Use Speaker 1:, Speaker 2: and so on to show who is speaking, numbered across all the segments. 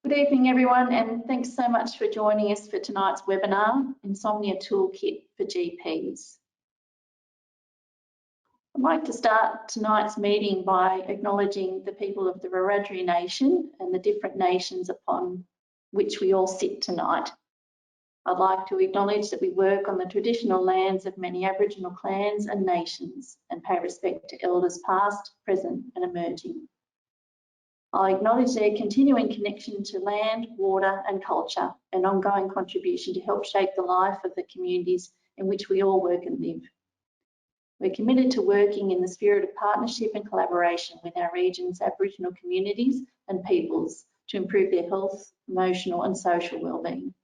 Speaker 1: Good evening, everyone, and thanks so much for joining us for tonight's webinar, Insomnia Toolkit for GPs. I'd like to start tonight's meeting by acknowledging the people of the Wiradjuri Nation and the different nations upon which we all sit tonight. I'd like to acknowledge that we work on the traditional lands of many Aboriginal clans and nations and pay respect to elders past, present and emerging. I acknowledge their continuing connection to land, water and culture and ongoing contribution to help shape the life of the communities in which we all work and live. We're committed to working in the spirit of partnership and collaboration with our region's Aboriginal communities and peoples to improve their health, emotional and social wellbeing.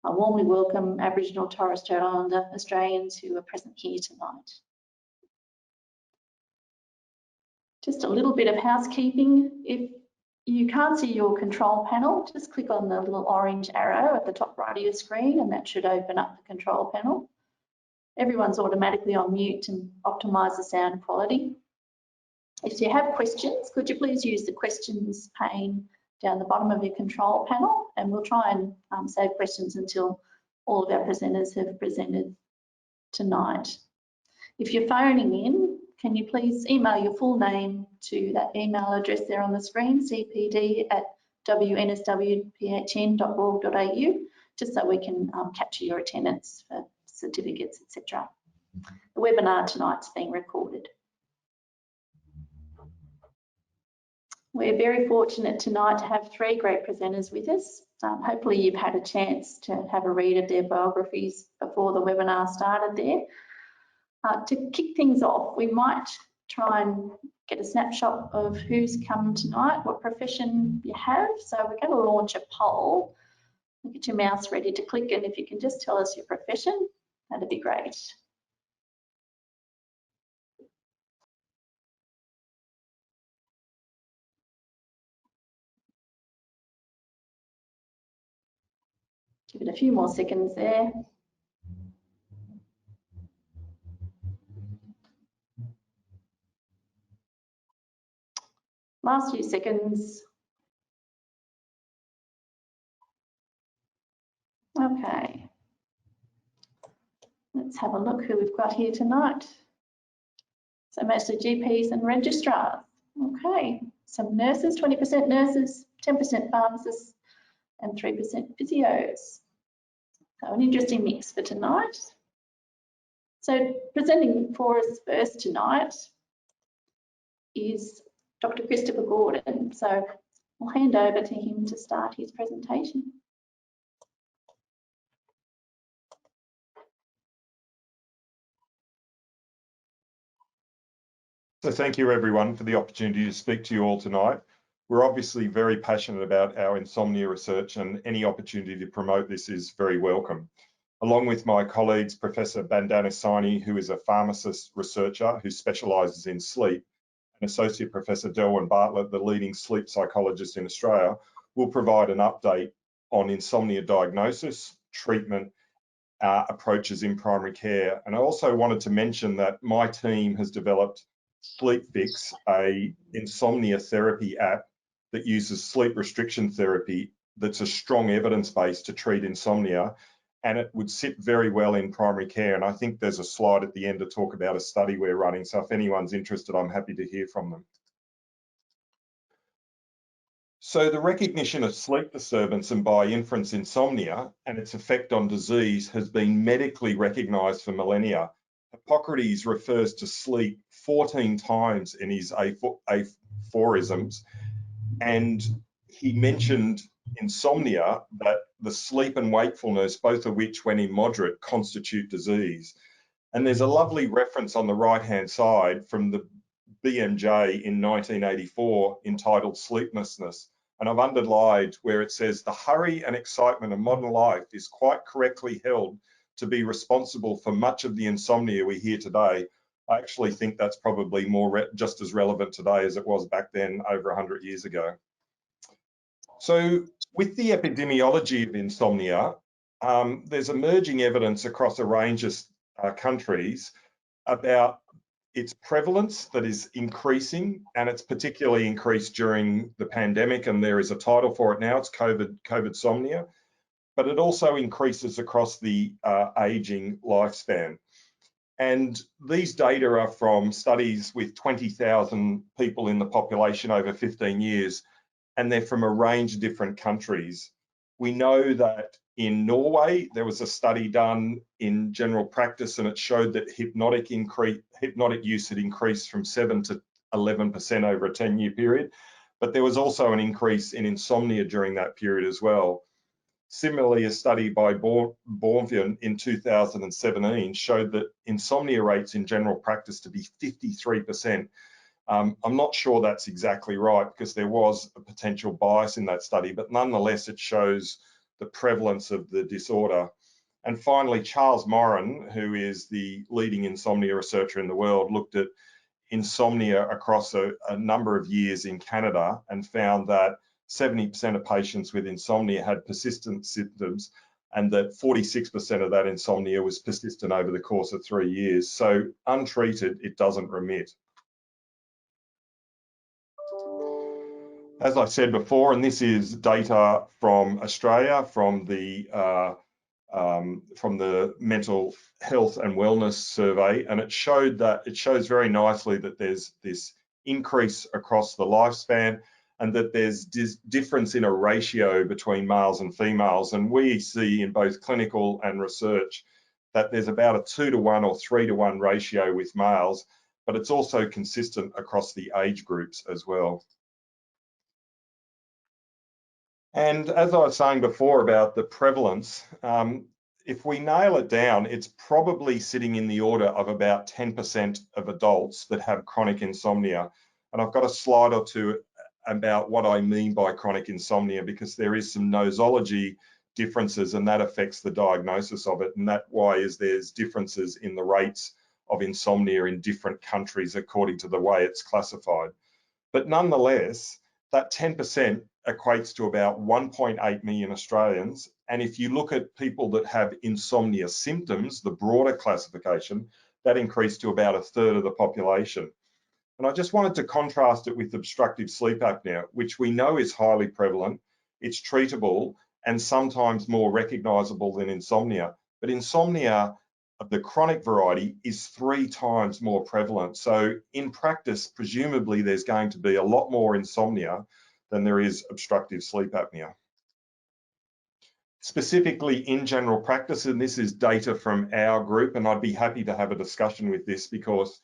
Speaker 1: I warmly welcome Aboriginal Torres Strait Islander Australians who are present here tonight. Just a little bit of housekeeping. If you can't see your control panel, just click on the little orange arrow at the top right of your screen and that should open up the control panel. Everyone's automatically on mute to optimise the sound quality. If you have questions, could you please use the questions pane down the bottom of your control panel, and we'll try and save questions until all of our presenters have presented tonight. If you're phoning in, can you please email your full name to that email address there on the screen, cpd@wnsw.phn.org.au, just so we can capture your attendance for certificates, etc. The webinar tonight's being recorded. We're very fortunate tonight to have three great presenters with us. Hopefully you've had a chance to have a read of their biographies before the webinar started there. To kick things off, we might try and get a snapshot of who's come tonight, what profession you have. So we're going to launch a poll. Get your mouse ready to click, and if you can just tell us your profession, that'd be great. Give it a few more seconds there. Last few seconds. Okay. Let's have a look who we've got here tonight. So mostly GPs and registrars. Okay, some nurses, 20% nurses, 10% pharmacists and 3% physios. So an interesting mix for tonight. So presenting for us first tonight is Dr. Christopher Gordon. So I'll hand over to him to start his presentation.
Speaker 2: So thank you everyone for the opportunity to speak to you all tonight. We're obviously very passionate about our insomnia research, and any opportunity to promote this is very welcome. Along with my colleagues, Professor Bandana Saini, who is a pharmacist researcher who specialises in sleep, and Associate Professor Delwyn Bartlett, the leading sleep psychologist in Australia, will provide an update on insomnia diagnosis, treatment, approaches in primary care. And I also wanted to mention that my team has developed SleepFix, a insomnia therapy app that uses sleep restriction therapy that's a strong evidence base to treat insomnia, and it would sit very well in primary care. And I think there's a slide at the end to talk about a study we're running, so if anyone's interested, I'm happy to hear from them. So the recognition of sleep disturbance and by inference insomnia and its effect on disease has been medically recognised for millennia. Hippocrates refers to sleep 14 times in his aphorisms, and he mentioned insomnia, that the sleep and wakefulness, both of which when in moderate constitute disease. And there's a lovely reference on the right hand side from the BMJ in 1984 entitled Sleeplessness, and I've underlined where it says the hurry and excitement of modern life is quite correctly held to be responsible for much of the insomnia we hear today. I actually think that's probably just as relevant today as it was back then over 100 years ago. So with the epidemiology of insomnia, there's emerging evidence across a range of countries about it's prevalence that is increasing, and it's particularly increased during the pandemic, and there is a title for it now, it's COVID-somnia, but it also increases across the aging lifespan. And these data are from studies with 20,000 people in the population over 15 years, and they're from a range of different countries. We know that in Norway, there was a study done in general practice, and it showed that hypnotic use had increased from 7 to 11% over a 10-year period. But there was also an increase in insomnia during that period as well. Similarly, a study by Bornvian in 2017 showed that insomnia rates in general practice to be 53%. I'm not sure that's exactly right because there was a potential bias in that study, but nonetheless, it shows the prevalence of the disorder. And finally, Charles Morin, who is the leading insomnia researcher in the world, looked at insomnia across a number of years in Canada and found that 70% of patients with insomnia had persistent symptoms, and that 46% of that insomnia was persistent over the course of 3 years. So untreated, it doesn't remit. As I said before, and this is data from Australia, from the Mental Health and Wellness Survey, and it shows very nicely that there's this increase across the lifespan, and that there's difference in a ratio between males and females. And we see in both clinical and research that there's about a 2-to-1 or 3-to-1 ratio with males, but it's also consistent across the age groups as well. And as I was saying before about the prevalence, if we nail it down, it's probably sitting in the order of about 10% of adults that have chronic insomnia. And I've got a slide or two about what I mean by chronic insomnia, because there is some nosology differences, and that affects the diagnosis of it. And that's why there's differences in the rates of insomnia in different countries according to the way it's classified. But nonetheless, that 10% equates to about 1.8 million Australians. And if you look at people that have insomnia symptoms, the broader classification, that increased to about 1/3 of the population. And I just wanted to contrast it with obstructive sleep apnea, which we know is highly prevalent, it's treatable, and sometimes more recognisable than insomnia. But insomnia of the chronic variety is 3 times more prevalent. So in practice, presumably there's going to be a lot more insomnia than there is obstructive sleep apnea. Specifically in general practice, and this is data from our group, and I'd be happy to have a discussion with this because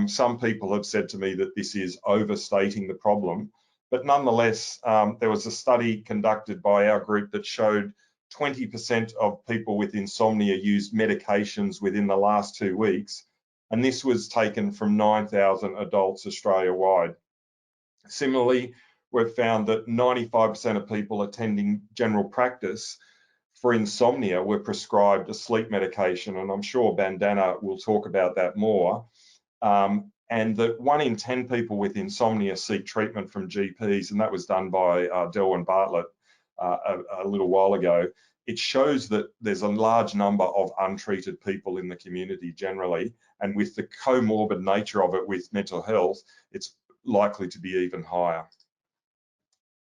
Speaker 2: some people have said to me that this is overstating the problem. But nonetheless, there was a study conducted by our group that showed 20% of people with insomnia used medications within the last 2 weeks, and this was taken from 9,000 adults Australia-wide. Similarly, we've found that 95% of people attending general practice for insomnia were prescribed a sleep medication, and I'm sure Bandana will talk about that more. And that 1 in 10 people with insomnia seek treatment from GPs, and that was done by Delwyn Bartlett a little while ago. It shows that there's a large number of untreated people in the community generally, and with the comorbid nature of it with mental health, it's likely to be even higher.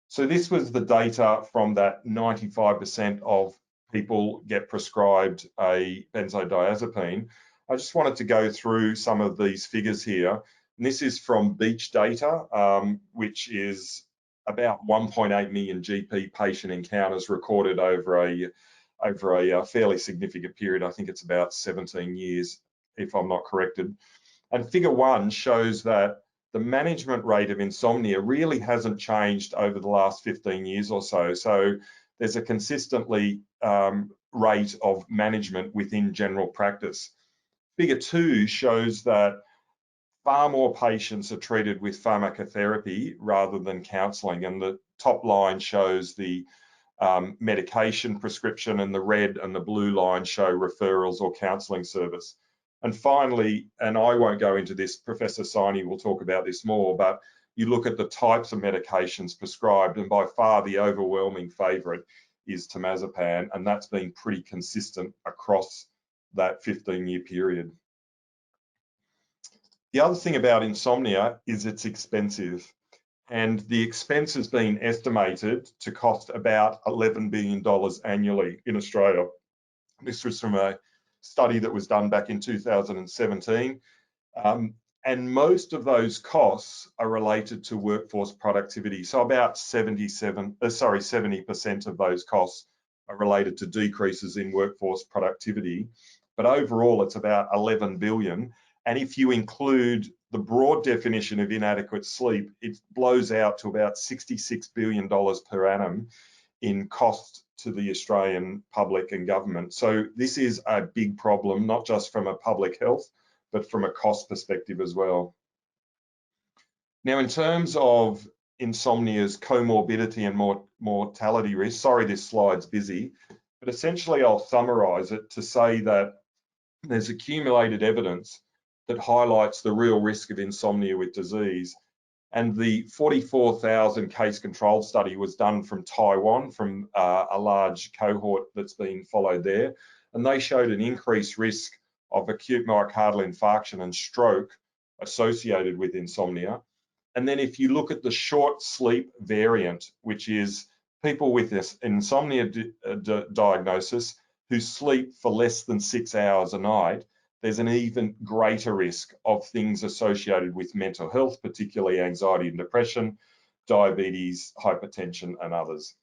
Speaker 2: So this was the data from that 95% of people get prescribed a benzodiazepine. I just wanted to go through some of these figures here. And this is from Beach data, which is about 1.8 million GP patient encounters recorded over a fairly significant period. I think it's about 17 years, if I'm not corrected. And figure 1 shows that the management rate of insomnia really hasn't changed over the last 15 years or so. So there's a consistently rate of management within general practice. Figure 2 shows that far more patients are treated with pharmacotherapy rather than counselling, and the top line shows the medication prescription, and the red and the blue line show referrals or counselling service. And finally, and I won't go into this, Professor Saini will talk about this more, but you look at the types of medications prescribed, and by far the overwhelming favourite is temazepam, and that's been pretty consistent across that 15-year period. The other thing about insomnia is it's expensive, and the expense has been estimated to cost about $11 billion annually in Australia. This was from a study that was done back in 2017. And most of those costs are related to workforce productivity. So about 70% of those costs are related to decreases in workforce productivity. But overall, it's about 11 billion. And if you include the broad definition of inadequate sleep, it blows out to about $66 billion per annum in cost to the Australian public and government. So this is a big problem, not just from a public health, but from a cost perspective as well. Now, in terms of insomnia's comorbidity and mortality risk, sorry, this slide's busy, but essentially I'll summarize it to say that there's accumulated evidence that highlights the real risk of insomnia with disease. And the 44,000 case control study was done from Taiwan, from a large cohort that's been followed there. And they showed an increased risk of acute myocardial infarction and stroke associated with insomnia. And then if you look at the short sleep variant, which is people with this insomnia diagnosis who sleep for less than 6 hours a night, there's an even greater risk of things associated with mental health, particularly anxiety and depression, diabetes, hypertension, and others.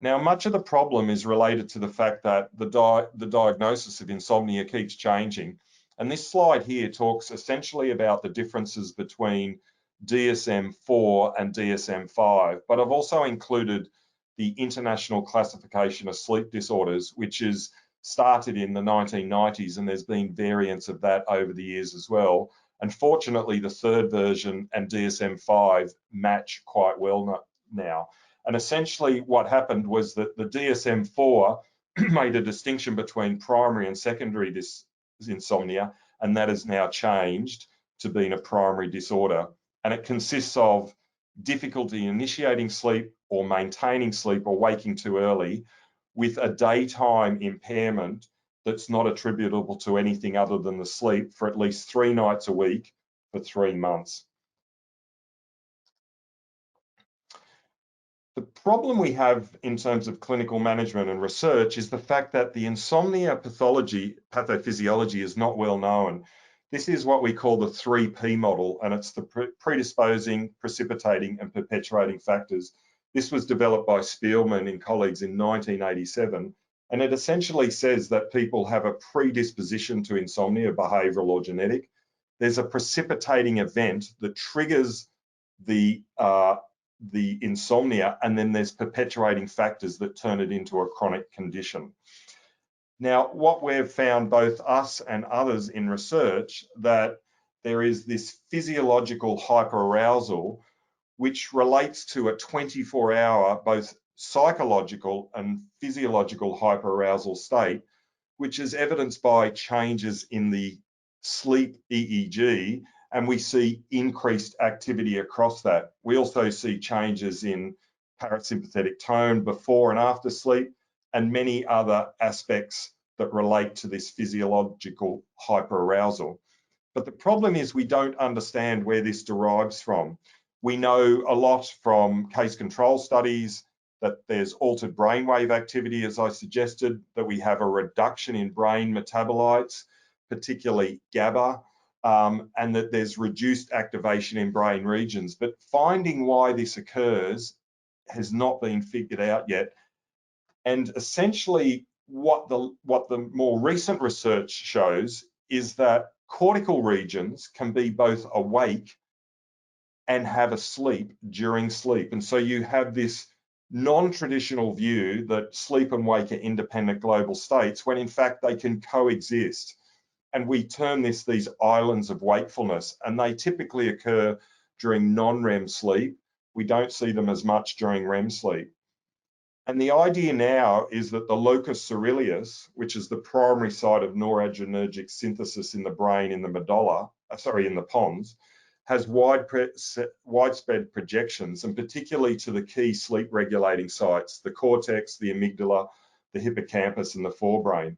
Speaker 2: Now, much of the problem is related to the fact that the diagnosis of insomnia keeps changing. And this slide here talks essentially about the differences between DSM-4 and DSM-5, but I've also included the International Classification of Sleep Disorders, which is started in the 1990s, and there's been variants of that over the years as well. Unfortunately, the third version and DSM-5 match quite well now. And essentially what happened was that the DSM-4 made a distinction between primary and secondary insomnia, and that has now changed to being a primary disorder. And it consists of difficulty initiating sleep or maintaining sleep or waking too early, with a daytime impairment that's not attributable to anything other than the sleep for at least 3 nights a week for 3 months. The problem we have in terms of clinical management and research is the fact that the insomnia pathophysiology is not well known. This is what we call the 3P model, and it's the predisposing, precipitating, and perpetuating factors. This was developed by Spielman and colleagues in 1987, and it essentially says that people have a predisposition to insomnia, behavioural or genetic. There's a precipitating event that triggers the insomnia, and then there's perpetuating factors that turn it into a chronic condition. Now, what we've found, both us and others in research, that there is this physiological hyperarousal which relates to a 24-hour, both psychological and physiological hyperarousal state, which is evidenced by changes in the sleep EEG, and we see increased activity across that. We also see changes in parasympathetic tone before and after sleep, and many other aspects that relate to this physiological hyperarousal. But the problem is we don't understand where this derives from. We know a lot from case control studies that there's altered brainwave activity, as I suggested, that we have a reduction in brain metabolites, particularly GABA, and that there's reduced activation in brain regions. But finding why this occurs has not been figured out yet. And essentially what the more recent research shows is that cortical regions can be both awake and have a sleep during sleep. And so you have this non-traditional view that sleep and wake are independent global states, when in fact they can coexist. And we term these islands of wakefulness, and they typically occur during non-REM sleep. We don't see them as much during REM sleep. And the idea now is that the locus coeruleus, which is the primary site of noradrenergic synthesis in the brain, in the medulla, in the pons, has widespread projections, and particularly to the key sleep regulating sites, the cortex, the amygdala, the hippocampus, and the forebrain.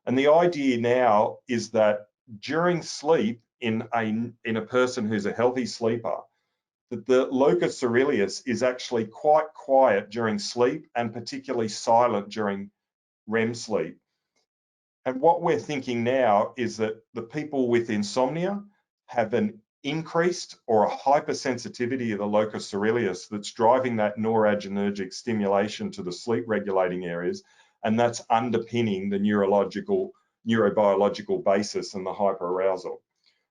Speaker 2: And the idea now is that during sleep, in a person who's a healthy sleeper that the locus coeruleus is actually quite quiet during sleep and particularly silent during REM sleep. And what we're thinking now is that the people with insomnia have an increased or a hypersensitivity of the locus coeruleus that's driving that noradrenergic stimulation to the sleep regulating areas, and that's underpinning the neurobiological basis and the hyperarousal.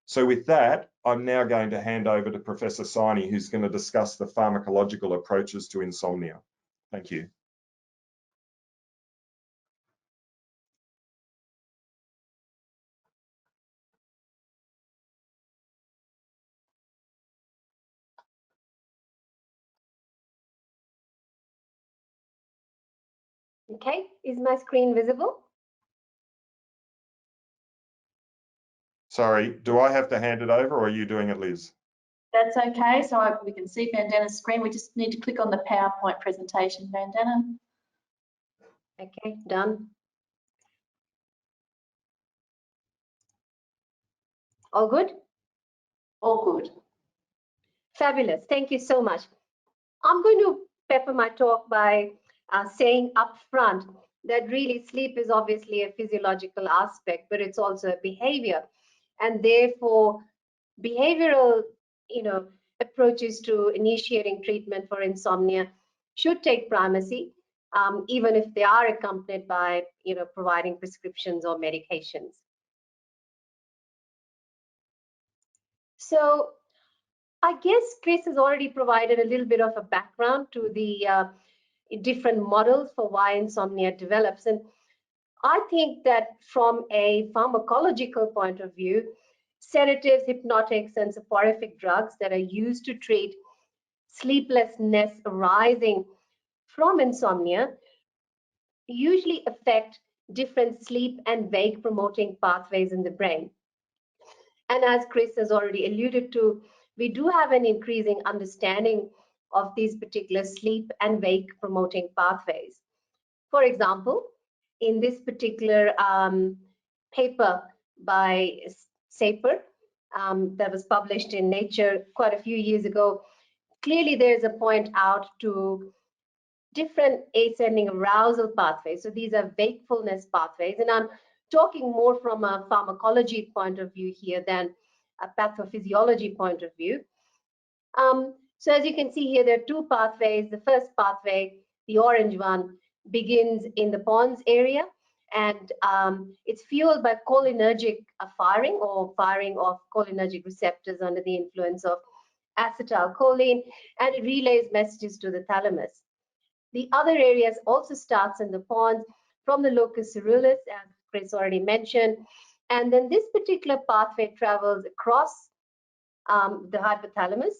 Speaker 2: So with that, I'm now going to hand over to Professor Saini, who's going to discuss the pharmacological approaches to insomnia. Thank you.
Speaker 3: Okay, is my screen visible?
Speaker 2: Sorry, do I have to hand it over or are you doing it, Liz?
Speaker 1: That's okay. So we can see Bandana's screen. We just need to click on the PowerPoint presentation, Bandana.
Speaker 3: Okay, done. All good?
Speaker 1: All good.
Speaker 3: Fabulous. Thank you so much. I'm going to pepper my talk by saying up front that really sleep is obviously a physiological aspect, but it's also a behavior. And therefore, behavioral, approaches to initiating treatment for insomnia should take primacy, even if they are accompanied by, providing prescriptions or medications. So I guess Chris has already provided a little bit of a background to the different models for why insomnia develops. And I think that from a pharmacological point of view, sedatives, hypnotics, and soporific drugs that are used to treat sleeplessness arising from insomnia usually affect different sleep and wake promoting pathways in the brain. And as Chris has already alluded to, we do have an increasing understanding of these particular sleep and wake promoting pathways. For example, in this particular paper by Saper that was published in Nature quite a few years ago, clearly there's a point out to different ascending arousal pathways. So these are wakefulness pathways, and I'm talking more from a pharmacology point of view here than a pathophysiology point of view. So as you can see here, there are two pathways. The first pathway, the orange one, begins in the pons area, and it's fueled by cholinergic firing or firing of cholinergic receptors under the influence of acetylcholine, and it relays messages to the thalamus. The other areas also starts in the pons from the locus coeruleus, as Chris already mentioned, and then this particular pathway travels across the hypothalamus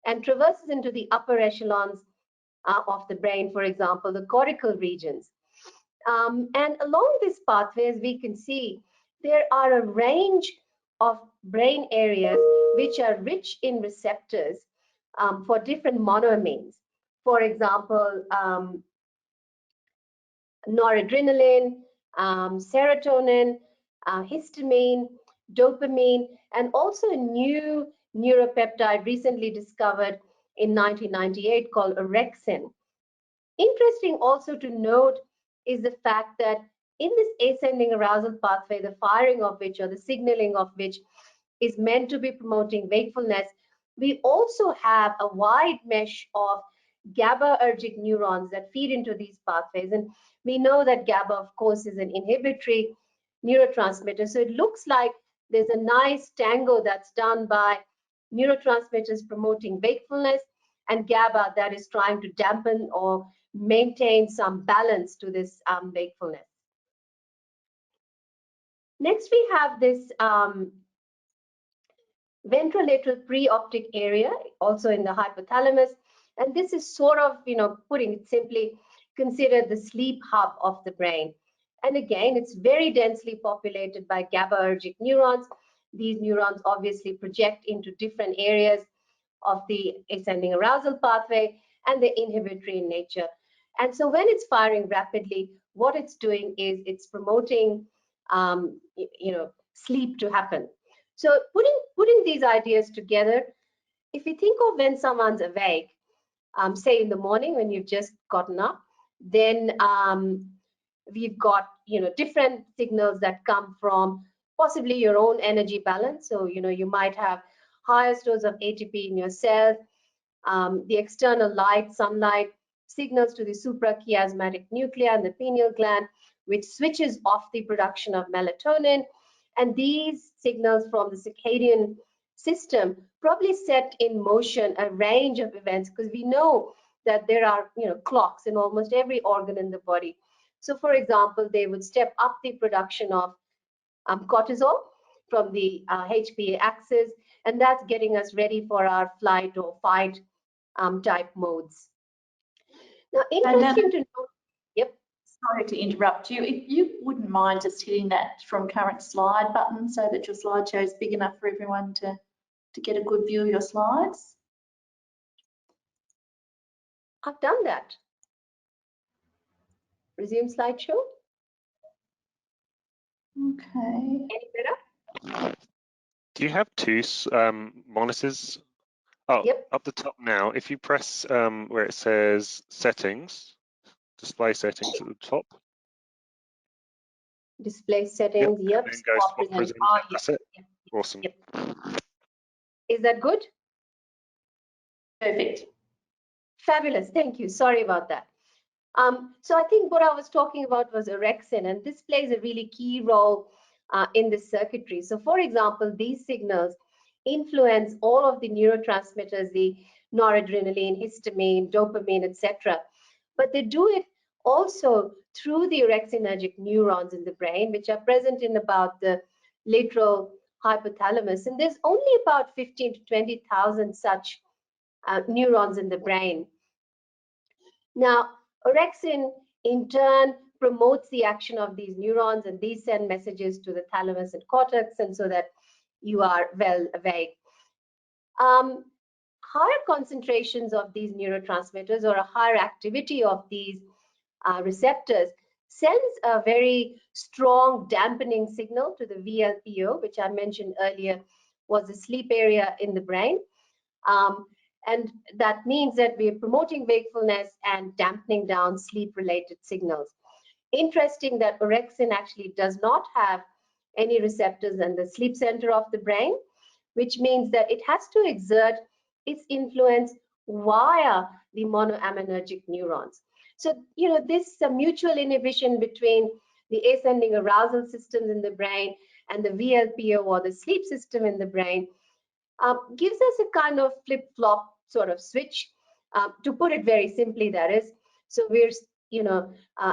Speaker 3: and traverses into the upper echelons of the brain, for example, the cortical regions. And along this pathway, as we can see, there are a range of brain areas which are rich in receptors for different monoamines. For example, noradrenaline, serotonin, histamine, dopamine, and also a new neuropeptide recently discovered in 1998 called Orexin. Interesting also to note is the fact that in this ascending arousal pathway, the firing of which or the signaling of which is meant to be promoting wakefulness, we also have a wide mesh of GABAergic neurons that feed into these pathways. And we know that GABA, of course, is an inhibitory neurotransmitter. So it looks like there's a nice tango that's done by neurotransmitters promoting wakefulness and GABA that is trying to dampen or maintain some balance to this wakefulness. Next, we have this ventrolateral preoptic area, also in the hypothalamus. And this is sort of, putting it simply, considered the sleep hub of the brain. And again, it's very densely populated by GABAergic neurons. These neurons obviously project into different areas of the ascending arousal pathway, and they're inhibitory in nature. And so when it's firing rapidly, what it's doing is it's promoting, sleep to happen. So putting these ideas together, if you think of when someone's awake, say in the morning when you've just gotten up, then we've got, different signals that come from possibly your own energy balance. So, you might have higher stores of ATP in your cells, the external light, sunlight, signals to the suprachiasmatic nuclei and the pineal gland, which switches off the production of melatonin. And these signals from the circadian system probably set in motion a range of events, because we know that there are, clocks in almost every organ in the body. So, for example, they would step up the production of cortisol from the HPA axis, and that's getting us ready for our flight or fight type modes. Now, interesting to know. Yep.
Speaker 1: Sorry to interrupt you. If you wouldn't mind just hitting that from current slide button so that your slideshow is big enough for everyone to get a good view of your slides.
Speaker 3: I've done that. Resume slideshow.
Speaker 1: Okay.
Speaker 3: Any better?
Speaker 4: Do you have two monitors? Oh,
Speaker 3: yep.
Speaker 4: Up the top now, if you press where it says settings, display settings at the top.
Speaker 3: Display settings, yep.
Speaker 4: And then go swap presenter. That's it.
Speaker 3: Yep.
Speaker 4: Awesome.
Speaker 3: Yep. Is that good?
Speaker 1: Perfect.
Speaker 3: Fabulous. Thank you. Sorry about that. So I think what I was talking about was orexin, and this plays a really key role in the circuitry. So, for example, these signals influence all of the neurotransmitters, the noradrenaline, histamine, dopamine, etc. But they do it also through the orexinergic neurons in the brain, which are present in about the lateral hypothalamus. And there's only about 15 to 20,000 such neurons in the brain. Now, orexin in turn promotes the action of these neurons, and these send messages to the thalamus and cortex, and so that you are well awake. Higher concentrations of these neurotransmitters or a higher activity of these receptors sends a very strong dampening signal to the VLPO, which I mentioned earlier was the sleep area in the brain. And that means that we are promoting wakefulness and dampening down sleep-related signals. Interesting that orexin actually does not have any receptors in the sleep center of the brain, which means that it has to exert its influence via the monoaminergic neurons. So, this mutual inhibition between the ascending arousal systems in the brain and the VLPO or the sleep system in the brain gives us a kind of flip-flop sort of switch, to put it very simply, that is. So we're,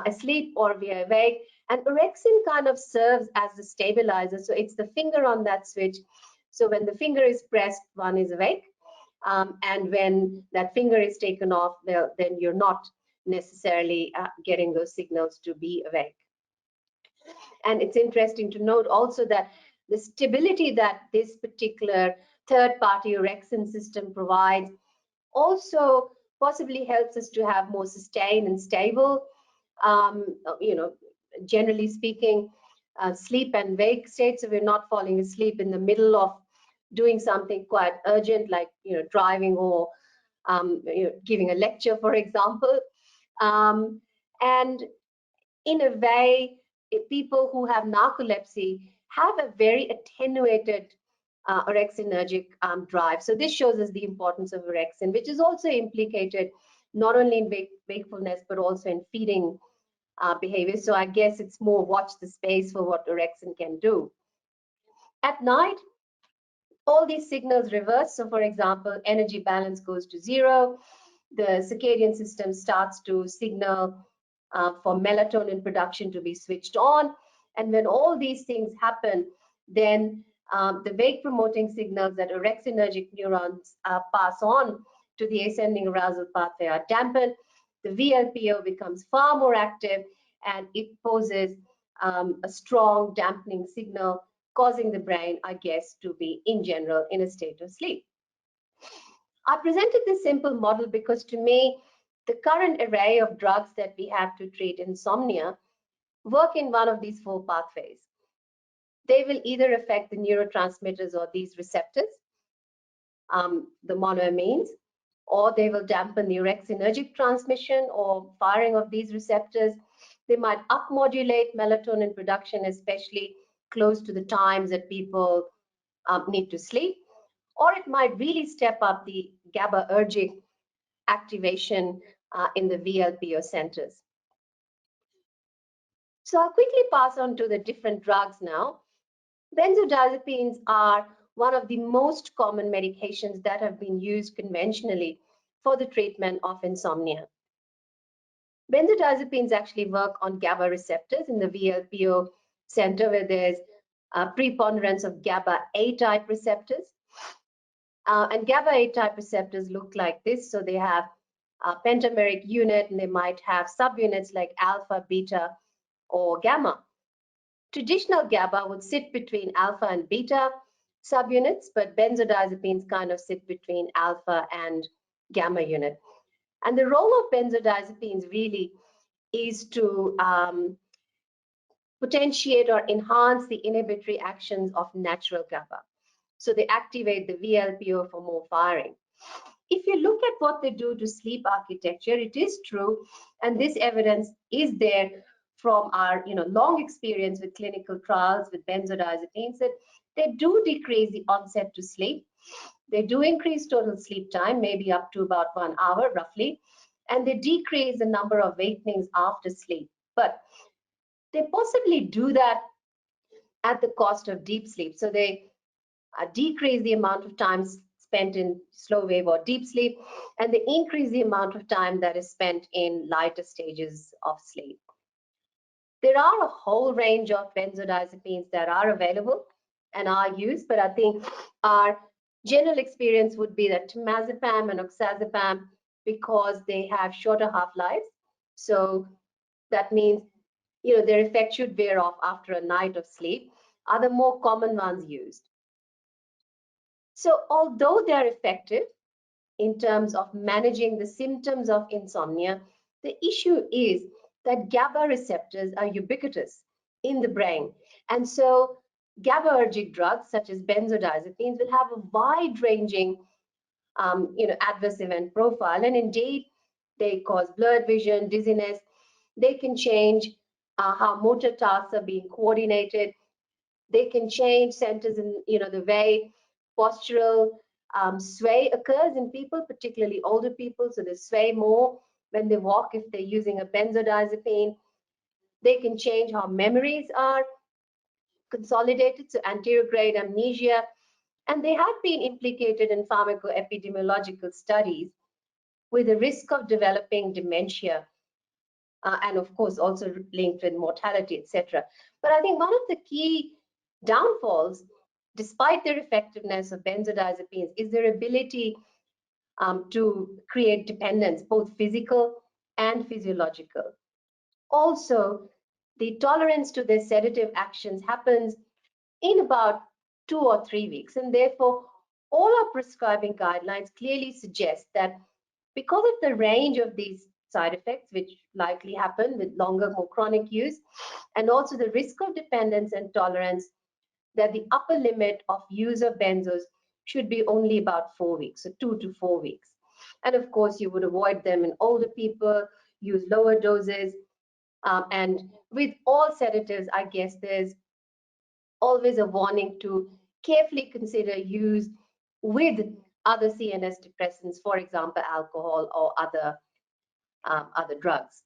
Speaker 3: asleep or we're awake, and orexin kind of serves as the stabilizer. So it's the finger on that switch. So when the finger is pressed, one is awake, and when that finger is taken off, then you're not necessarily getting those signals to be awake. And it's interesting to note also that the stability that this particular third-party orexin system provides also possibly helps us to have more sustained and stable, generally speaking, sleep and wake states. So we're not falling asleep in the middle of doing something quite urgent, like driving or giving a lecture, for example. And in a way, people who have narcolepsy have a very attenuated orexinergic drive. So this shows us the importance of orexin, which is also implicated not only in wakefulness, but also in feeding behavior. So I guess it's more watch the space for what orexin can do. At night, all these signals reverse. So for example, energy balance goes to zero. The circadian system starts to signal for melatonin production to be switched on. And when all these things happen, then the wake promoting signals that orexinergic neurons pass on to the ascending arousal pathway are dampened. The VLPO becomes far more active, and it poses a strong dampening signal, causing the brain, I guess, to be in general in a state of sleep. I presented this simple model because to me, the current array of drugs that we have to treat insomnia work in one of these four pathways. they will either affect the neurotransmitters or these receptors, the monoamines, or they will dampen the orexinergic transmission or firing of these receptors. They might upmodulate melatonin production, especially close to the times that people need to sleep, or it might really step up the GABAergic activation in the VLPO centers. So I'll quickly pass on to the different drugs now. Benzodiazepines are one of the most common medications that have been used conventionally for the treatment of insomnia. Benzodiazepines actually work on GABA receptors in the VLPO center, where there's a preponderance of GABA A-type receptors. And GABA A-type receptors look like this. So they have a pentameric unit, and they might have subunits like alpha, beta, or gamma. Traditional GABA would sit between alpha and beta subunits, but benzodiazepines kind of sit between alpha and gamma unit. And the role of benzodiazepines really is to potentiate or enhance the inhibitory actions of natural GABA. So they activate the VLPO for more firing. If you look at what they do to sleep architecture, it is true, and this evidence is there from our long experience with clinical trials with benzodiazepines, that they do decrease the onset to sleep. They do increase total sleep time, maybe up to about 1 hour roughly, and they decrease the number of awakenings after sleep. But they possibly do that at the cost of deep sleep. So they decrease the amount of time spent in slow wave or deep sleep, and they increase the amount of time that is spent in lighter stages of sleep. There are a whole range of benzodiazepines that are available and are used, but I think our general experience would be that temazepam and oxazepam, because they have shorter half-lives, so that means their effect should wear off after a night of sleep, are the more common ones used. So although they are effective in terms of managing the symptoms of insomnia, the issue is that GABA receptors are ubiquitous in the brain. And so GABAergic drugs such as benzodiazepines will have a wide-ranging adverse event profile. And indeed, they cause blurred vision, dizziness. They can change how motor tasks are being coordinated. They can change centers in the way postural sway occurs in people, particularly older people. So they sway more when they walk if they're using a benzodiazepine. They can change how memories are consolidated, so anterograde amnesia. And they have been implicated in pharmacoepidemiological studies with the risk of developing dementia, and of course also linked with mortality, etc. But I think one of the key downfalls, despite their effectiveness of benzodiazepines, is their ability to create dependence, both physical and physiological. Also, the tolerance to their sedative actions happens in about 2 or 3 weeks, and therefore all our prescribing guidelines clearly suggest that because of the range of these side effects, which likely happen with longer, more chronic use, and also the risk of dependence and tolerance, that the upper limit of use of benzos should be only about 4 weeks, so 2 to 4 weeks. And of course, you would avoid them in older people, use lower doses. And with all sedatives, I guess there's always a warning to carefully consider use with other CNS depressants, for example, alcohol or other drugs.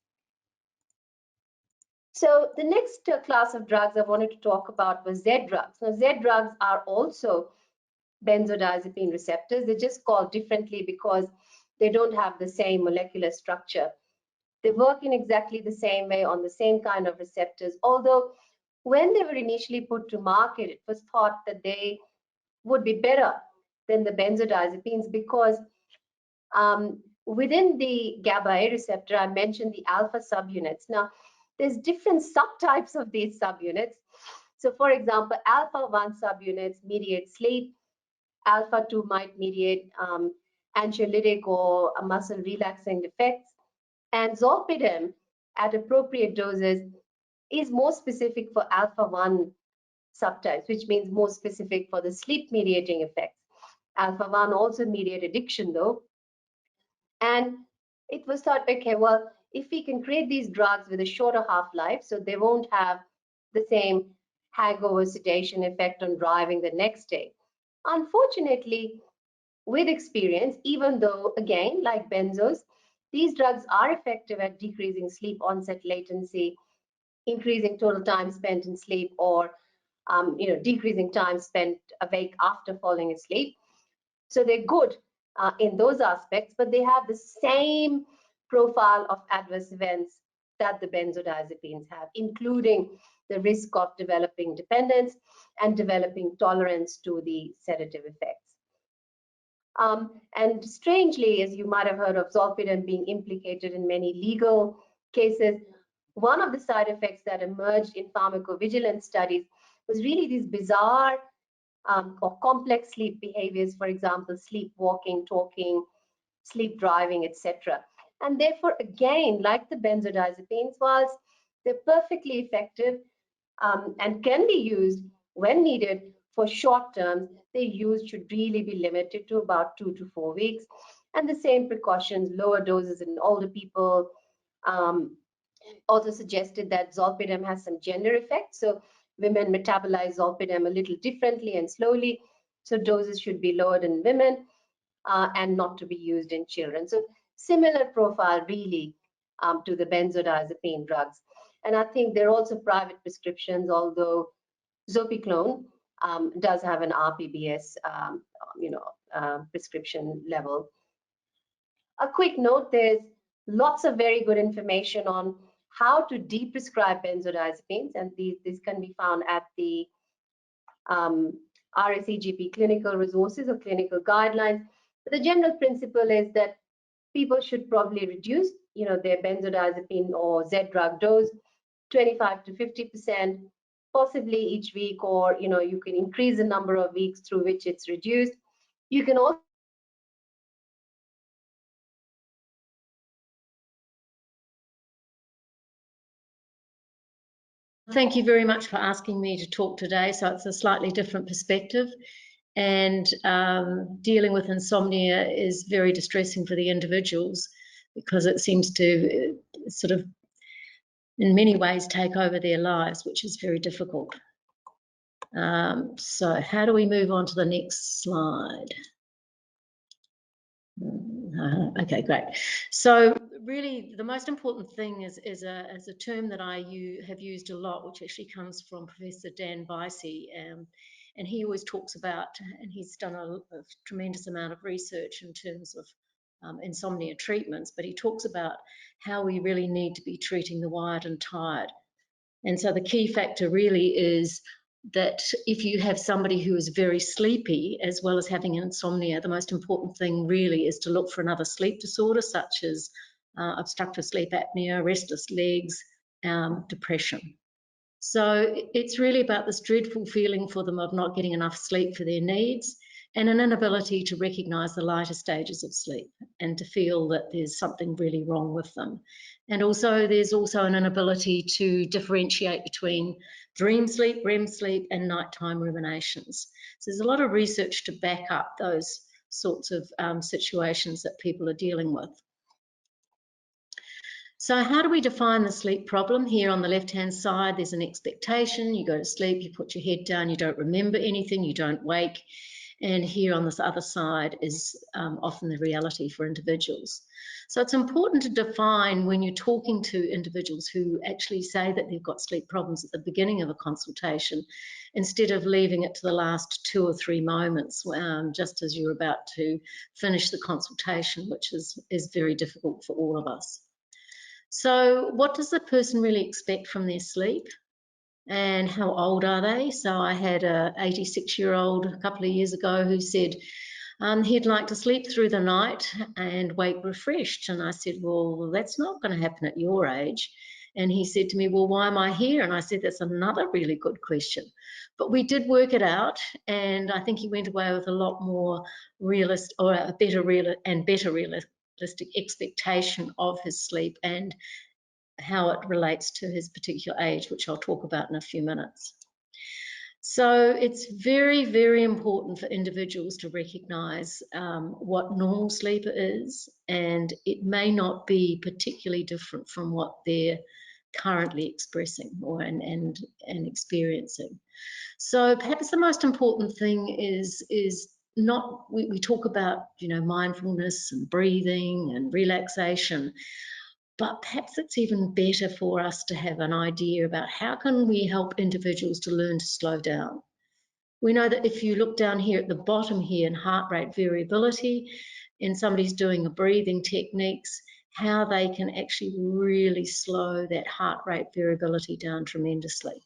Speaker 3: So the next class of drugs I wanted to talk about was Z drugs. Now, Z drugs are also benzodiazepine receptors. They're just called differently because they don't have the same molecular structure. They work in exactly the same way on the same kind of receptors, although when they were initially put to market, it was thought that they would be better than the benzodiazepines because within the GABA A receptor, I mentioned the alpha subunits. Now, there's different subtypes of these subunits. So for example, alpha 1 subunits mediate sleep. Alpha 2 might mediate anxiolytic or muscle relaxing effects. And zolpidem at appropriate doses is more specific for alpha 1 subtypes, which means more specific for the sleep mediating effects. Alpha-1 also mediate addiction though. And it was thought, okay, well, if we can create these drugs with a shorter half-life, so they won't have the same hangover sedation effect on driving the next day. Unfortunately, with experience, even though, again, like benzos, these drugs are effective at decreasing sleep onset latency, increasing total time spent in sleep, or decreasing time spent awake after falling asleep. So they're good in those aspects, but they have the same profile of adverse events that the benzodiazepines have, including the risk of developing dependence and developing tolerance to the sedative effects. And strangely, as you might have heard of zolpidem being implicated in many legal cases, one of the side effects that emerged in pharmacovigilance studies was really these bizarre or complex sleep behaviors, for example, sleepwalking, talking, sleep driving, etc. And therefore, again, like the benzodiazepines, whilst they're perfectly effective and can be used when needed for short term, their use should really be limited to about 2 to 4 weeks. And the same precautions, lower doses in older people. Also suggested that zolpidem has some gender effects. So women metabolize zolpidem a little differently and slowly. So doses should be lowered in women and not to be used in children. So similar profile really to the benzodiazepine drugs. And I think there are also private prescriptions, although zopiclone does have an RPBS prescription level. A quick note, there's lots of very good information on how to deprescribe benzodiazepines, and these can be found at the RSEGP clinical resources or clinical guidelines. But the general principle is that people should probably reduce their benzodiazepine or Z drug dose 25 to 50%, possibly each week, or you can increase the number of weeks through which it's reduced. You can also
Speaker 5: Thank you very much for asking me to talk today. So it's a slightly different perspective, and dealing with insomnia is very distressing for the individuals because it seems to sort of in many ways take over their lives, which is very difficult. So how do we move on to the next slide? Okay, great. So really the most important thing is a term that I have used a lot, which actually comes from Professor Dan Bicey, and he always talks about, and he's done a tremendous amount of research in terms of insomnia treatments, but he talks about how we really need to be treating the wired and tired. And so the key factor really is that if you have somebody who is very sleepy as well as having insomnia, the most important thing really is to look for another sleep disorder such as obstructive sleep apnea, restless legs, depression. So it's really about this dreadful feeling for them of not getting enough sleep for their needs and an inability to recognise the lighter stages of sleep and to feel that there's something really wrong with them. And also there's also an inability to differentiate between dream sleep, REM sleep, and nighttime ruminations. So there's a lot of research to back up those sorts of situations that people are dealing with. So how do we define the sleep problem? Here on the left-hand side, there's an expectation. You go to sleep, you put your head down, you don't remember anything, you don't wake. And here on this other side is often the reality for individuals. So it's important to define when you're talking to individuals who actually say that they've got sleep problems at the beginning of a consultation, instead of leaving it to the last 2 or 3 moments, just as you're about to finish the consultation, which is very difficult for all of us. So what does the person really expect from their sleep? And how old are they? So I had a 86-year-old a couple of years ago who said he'd like to sleep through the night and wake refreshed. And I said, well, that's not going to happen at your age. And he said to me, well, why am I here? And I said, that's another really good question. But we did work it out, and I think he went away with a lot more realistic or a better realistic expectation of his sleep and how it relates to his particular age, which I'll talk about in a few minutes. So it's very, very important for individuals to recognise what normal sleep is, and it may not be particularly different from what they're currently expressing or and experiencing. So perhaps the most important thing is not, we talk about, you know, mindfulness and breathing and relaxation, but perhaps it's even better for us to have an idea about how can we help individuals to learn to slow down. We know that if you look down here at the bottom here in heart rate variability, and somebody's doing a breathing techniques, how they can actually really slow that heart rate variability down tremendously.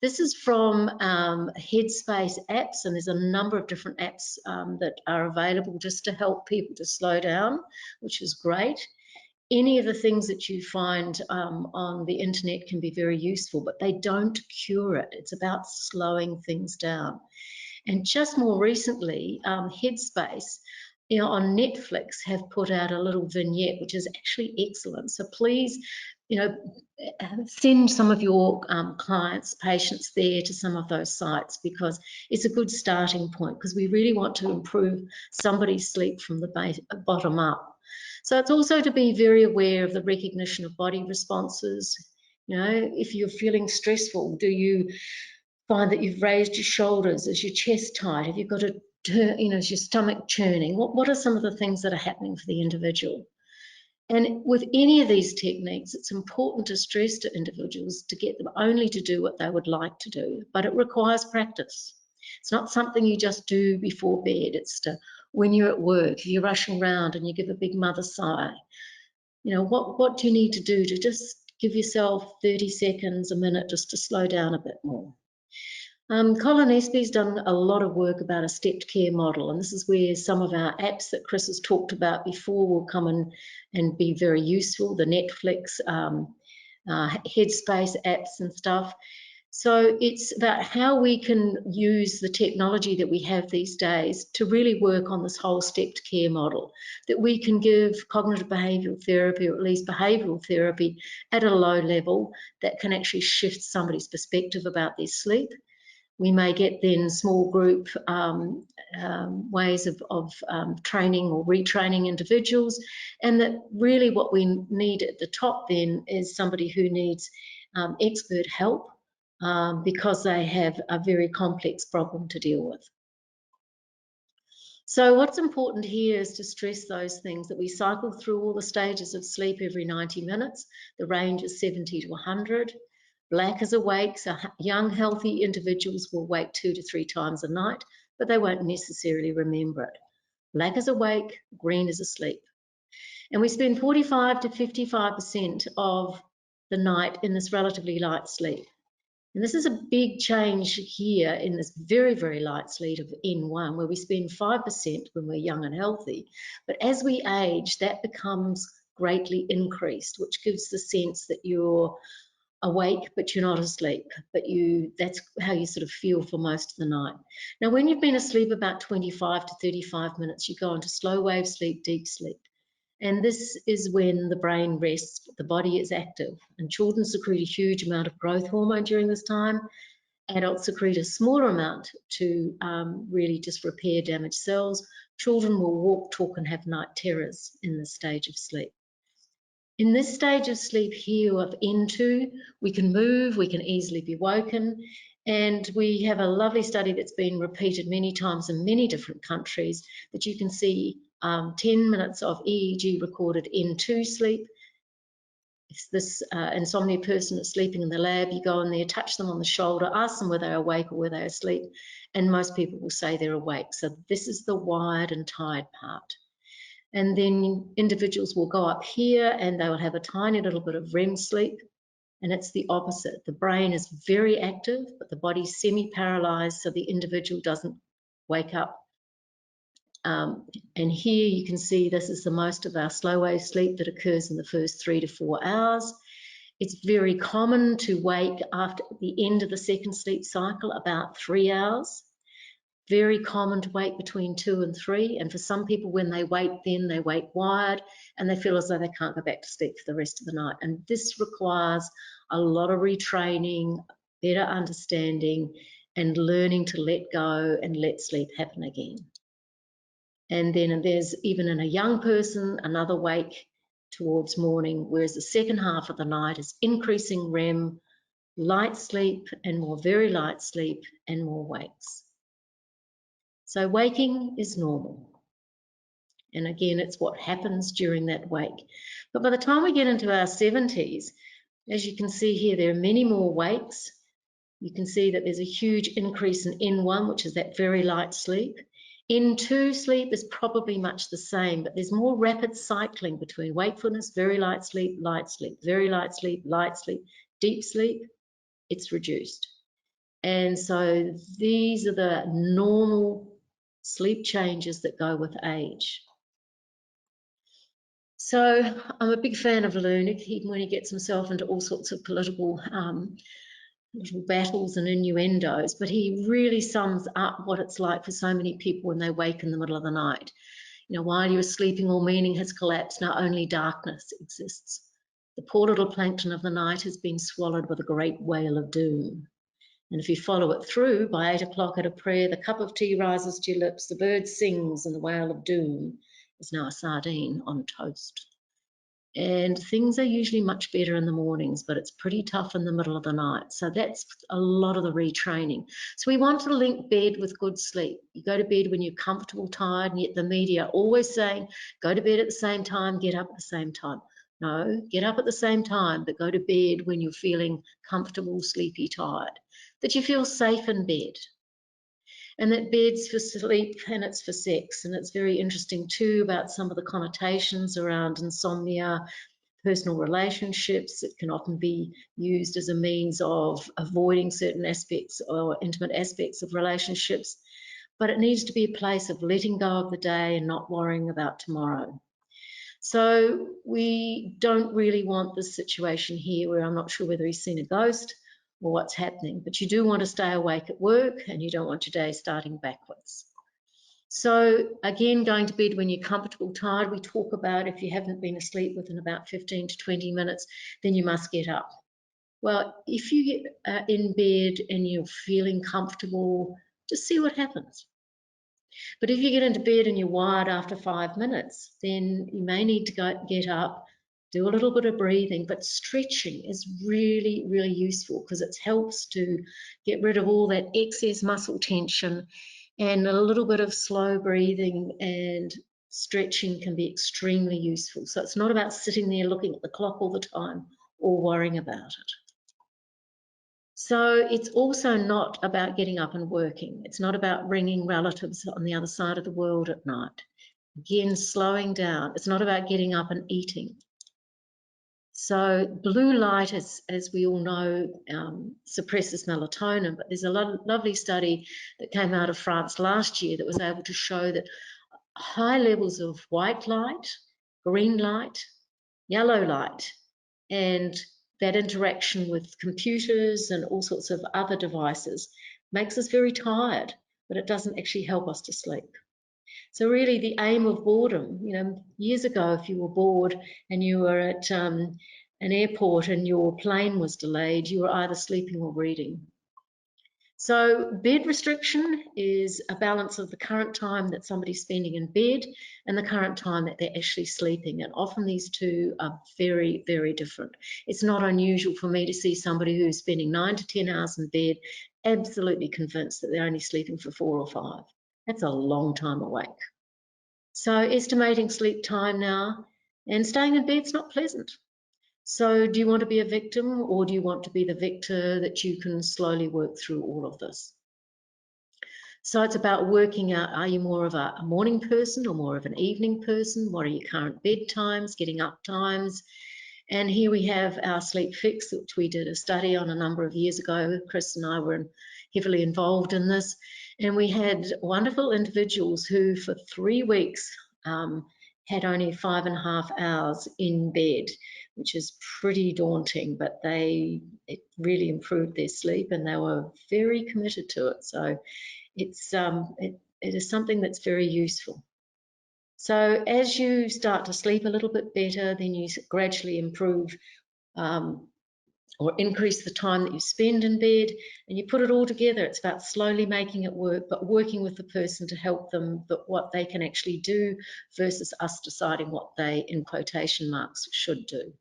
Speaker 5: This is from Headspace apps, and there's a number of different apps that are available just to help people to slow down, which is great. Any of the things that you find on the internet can be very useful, but they don't cure it. It's about slowing things down. And just more recently, Headspace, you know, on Netflix have put out a little vignette, which is actually excellent. So please, you know, send some of your clients, patients there to some of those sites, because it's a good starting point, because we really want to improve somebody's sleep from the bottom up. So it's also to be very aware of the recognition of body responses. You know, if you're feeling stressful, do you find that you've raised your shoulders? Is your chest tight? Have you got a, you know, is your stomach churning? What are some of the things that are happening for the individual? And with any of these techniques, it's important to stress to individuals to get them only to do what they would like to do, but it requires practice. It's not something you just do before bed. It's to, when you're at work, you're rushing around and you give a big mother sigh. You know, what do you need to do to just give yourself 30 seconds, a minute, just to slow down a bit more? Colin Espy's done a lot of work about a stepped care model, and this is where some of our apps that Chris has talked about before will come in and be very useful, the Netflix, Headspace apps and stuff. So it's about how we can use the technology that we have these days to really work on this whole stepped care model, that we can give cognitive behavioural therapy, or at least behavioural therapy at a low level that can actually shift somebody's perspective about their sleep. We may get then small group ways of training or retraining individuals, and that really what we need at the top then is somebody who needs expert help because they have a very complex problem to deal with. So what's important here is to stress those things, that we cycle through all the stages of sleep every 90 minutes. The range is 70 to 100. Black is awake, so young, healthy individuals will wake 2 to 3 times a night, but they won't necessarily remember it. Black is awake, green is asleep. And we spend 45 to 55% of the night in this relatively light sleep. And this is a big change here in this very, very light sleep of N1, where we spend 5% when we're young and healthy. But as we age, that becomes greatly increased, which gives the sense that you're awake, but you're not asleep, but that's how you sort of feel for most of the night. Now, when you've been asleep about 25 to 35 minutes, you go into slow wave sleep, deep sleep. And this is when the brain rests, the body is active, and children secrete a huge amount of growth hormone during this time. Adults secrete a smaller amount to really just repair damaged cells. Children will walk, talk, and have night terrors in this stage of sleep. In this stage of sleep here of N2, we can move, we can easily be woken, and we have a lovely study that's been repeated many times in many different countries that you can see 10 minutes of EEG recorded N2 sleep. If this insomnia person is sleeping in the lab, you go in there, touch them on the shoulder, ask them whether they're awake or whether they're asleep, and most people will say they're awake. So this is the wired and tired part. And then individuals will go up here and they will have a tiny little bit of REM sleep, and it's the opposite. The brain is very active, but the body's semi-paralyzed, so the individual doesn't wake up. And here you can see this is the most of our slow wave sleep that occurs in the first 3 to 4 hours. It's very common to wake after the end of the second sleep cycle, about 3 hours. Very common to wake between 2 and 3, and for some people when they wake then, they wake wired and they feel as though they can't go back to sleep for the rest of the night. And this requires a lot of retraining, better understanding, and learning to let go and let sleep happen again. And then there's, even in a young person, another wake towards morning, whereas the second half of the night is increasing REM, light sleep and more very light sleep and more wakes. So waking is normal. And again, it's what happens during that wake. But by the time we get into our 70s, as you can see here, there are many more wakes. You can see that there's a huge increase in N1, which is that very light sleep. N2 sleep is probably much the same, but there's more rapid cycling between wakefulness, very light sleep, very light sleep, light sleep, deep sleep. It's reduced. And so these are the normal sleep changes that go with age. So I'm a big fan of Lunik, even when he gets himself into all sorts of political little battles and innuendos, but he really sums up what it's like for so many people when they wake in the middle of the night. You know, while you're sleeping, all meaning has collapsed, now only darkness exists. The poor little plankton of the night has been swallowed with a great whale of doom. And if you follow it through, by 8 o'clock at a prayer, the cup of tea rises to your lips, the bird sings, and the whale of doom is now a sardine on toast. And things are usually much better in the mornings, but it's pretty tough in the middle of the night. So that's a lot of the retraining. So we want to link bed with good sleep. You go to bed when you're comfortable, tired, and yet the media are always saying, go to bed at the same time, get up at the same time. No, get up at the same time, but go to bed when you're feeling comfortable, sleepy, tired. That you feel safe in bed. And that bed's for sleep and it's for sex. And it's very interesting too about some of the connotations around insomnia, personal relationships. It can often be used as a means of avoiding certain aspects or intimate aspects of relationships. But it needs to be a place of letting go of the day and not worrying about tomorrow. So we don't really want this situation here where I'm not sure whether he's seen a ghost or what's happening, but you do want to stay awake at work and you don't want your day starting backwards. So again, going to bed when you're comfortable, tired, we talk about if you haven't been asleep within about 15 to 20 minutes, then you must get up. Well, if you get in bed and you're feeling comfortable, just see what happens. But if you get into bed and you're wired after 5 minutes, then you may need to get up, do a little bit of breathing, but stretching is really, really useful because it helps to get rid of all that excess muscle tension, and a little bit of slow breathing and stretching can be extremely useful. So it's not about sitting there looking at the clock all the time or worrying about it. So it's also not about getting up and working. It's not about ringing relatives on the other side of the world at night. Again, slowing down. It's not about getting up and eating. So blue light, as we all know, suppresses melatonin, but there's a lovely study that came out of France last year that was able to show that high levels of white light, green light, yellow light, and that interaction with computers and all sorts of other devices makes us very tired, but it doesn't actually help us to sleep. So really the aim of boredom, you know, years ago, if you were bored and you were at an airport and your plane was delayed, you were either sleeping or reading. So bed restriction is a balance of the current time that somebody's spending in bed and the current time that they're actually sleeping. And often these two are very, very different. It's not unusual for me to see somebody who's spending 9 to 10 hours in bed, absolutely convinced that they're only sleeping for 4 or 5. That's a long time awake. So estimating sleep time now, and staying in bed's not pleasant. So do you want to be a victim, or do you want to be the victor that you can slowly work through all of this? So it's about working out, are you more of a morning person or more of an evening person? What are your current bedtimes, getting up times? And here we have our sleep fix, which we did a study on a number of years ago. Chris and I were heavily involved in this. And we had wonderful individuals who for 3 weeks had only 5.5 hours in bed, which is pretty daunting, but it really improved their sleep and they were very committed to it. So it is something that's very useful. So as you start to sleep a little bit better, then you gradually improve or increase the time that you spend in bed, and you put it all together. It's about slowly making it work, but working with the person to help them, but what they can actually do versus us deciding what they, in quotation marks, should do.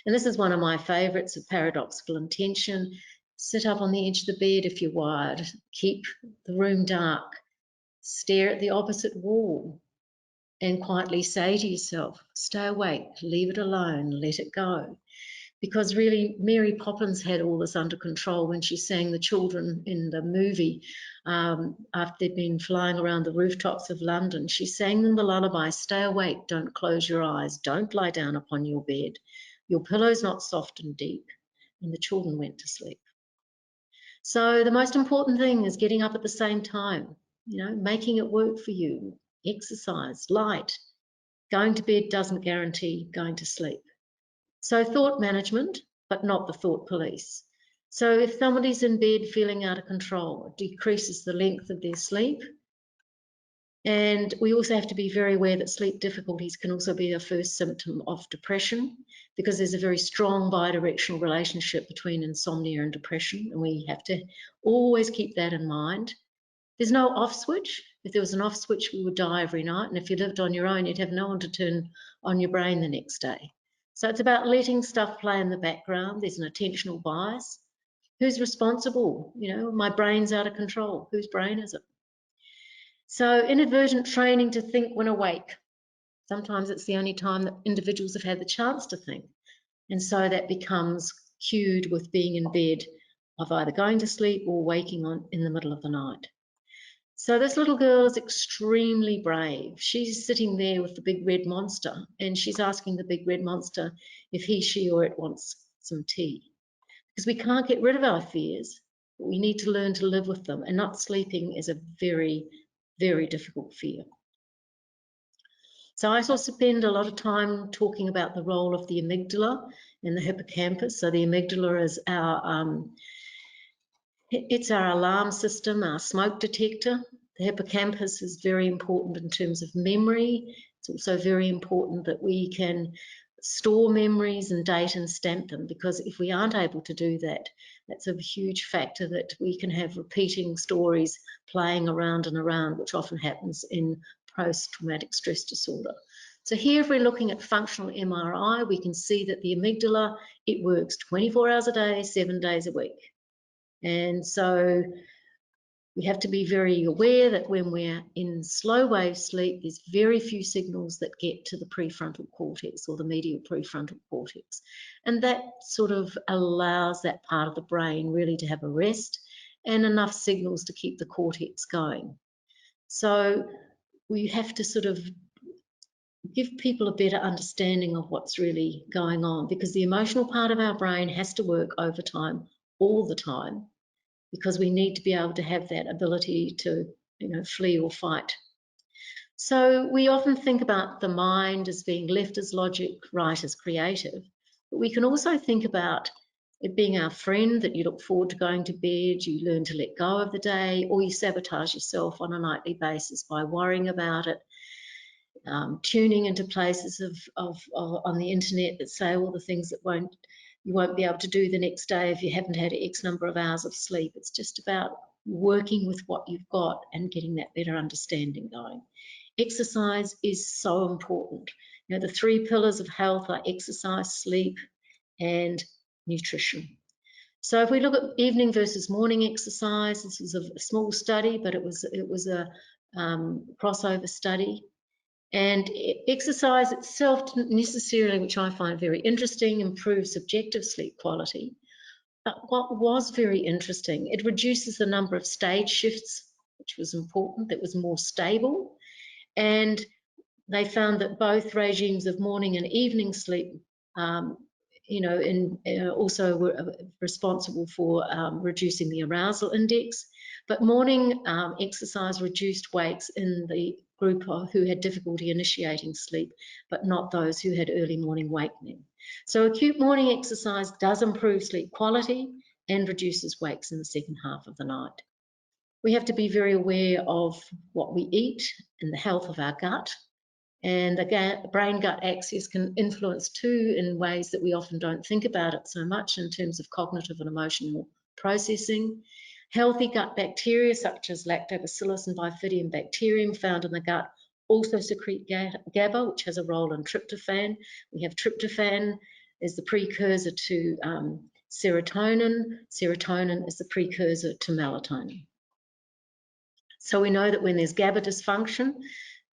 Speaker 5: And this is one of my favourites, of paradoxical intention. Sit up on the edge of the bed if you're wired. Keep the room dark. Stare at the opposite wall and quietly say to yourself, stay awake, leave it alone, let it go. Because really, Mary Poppins had all this under control when she sang the children in the movie after they'd been flying around the rooftops of London. She sang them the lullaby, stay awake, don't close your eyes, don't lie down upon your bed. Your pillow's not soft and deep. And the children went to sleep. So the most important thing is getting up at the same time, you know, making it work for you. Exercise, light. Going to bed doesn't guarantee going to sleep. So thought management, but not the thought police. So if somebody's in bed feeling out of control, it decreases the length of their sleep. And we also have to be very aware that sleep difficulties can also be a first symptom of depression, because there's a very strong bidirectional relationship between insomnia and depression, and we have to always keep that in mind. There's no off switch. If there was an off switch, we would die every night, and if you lived on your own, you'd have no one to turn on your brain the next day. So it's about letting stuff play in the background. There's an attentional bias. Who's responsible? You know, my brain's out of control. Whose brain is it? So inadvertent training to think when awake. Sometimes it's the only time that individuals have had the chance to think. And so that becomes cued with being in bed of either going to sleep or waking on in the middle of the night. So this little girl is extremely brave. She's sitting there with the big red monster, and she's asking the big red monster if he, she, or it wants some tea. Because we can't get rid of our fears, but we need to learn to live with them, and not sleeping is a very, very difficult fear. So I also spend a lot of time talking about the role of the amygdala and the hippocampus. So the amygdala is our it's our alarm system, our smoke detector. The hippocampus is very important in terms of memory. It's also very important that we can store memories and date and stamp them, because if we aren't able to do that, that's a huge factor that we can have repeating stories playing around and around, which often happens in post-traumatic stress disorder. So here, if we're looking at functional MRI, we can see that the amygdala, it works 24 hours a day, 7 days a week. And so we have to be very aware that when we're in slow wave sleep, there's very few signals that get to the prefrontal cortex or the medial prefrontal cortex. And that sort of allows that part of the brain really to have a rest and enough signals to keep the cortex going. So we have to sort of give people a better understanding of what's really going on, because the emotional part of our brain has to work overtime all the time, because we need to be able to have that ability to, you know, flee or fight. So we often think about the mind as being left as logic, right as creative, but we can also think about it being our friend, that you look forward to going to bed, you learn to let go of the day, or you sabotage yourself on a nightly basis by worrying about it, tuning into places on the internet that say all the things that you won't be able to do the next day if you haven't had X number of hours of sleep. It's just about working with what you've got and getting that better understanding going. Exercise is so important. You know, the 3 pillars of health are exercise, sleep, and nutrition. So if we look at evening versus morning exercise, this was a small study, but it was a crossover study. And exercise itself doesn't necessarily, which I find very interesting, improve subjective sleep quality. But what was very interesting, it reduces the number of stage shifts, which was important, that was more stable. And they found that both regimes of morning and evening sleep, you know, also were responsible for reducing the arousal index. But morning exercise reduced wakes in the group who had difficulty initiating sleep, but not those who had early morning wakening. So acute morning exercise does improve sleep quality and reduces wakes in the second half of the night. We have to be very aware of what we eat and the health of our gut. And the brain-gut axis can influence too in ways that we often don't think about it so much in terms of cognitive and emotional processing. Healthy gut bacteria such as Lactobacillus and Bifidium bacterium found in the gut also secrete GABA, which has a role in tryptophan. We have tryptophan is the precursor to serotonin. Serotonin is the precursor to melatonin. So we know that when there's GABA dysfunction,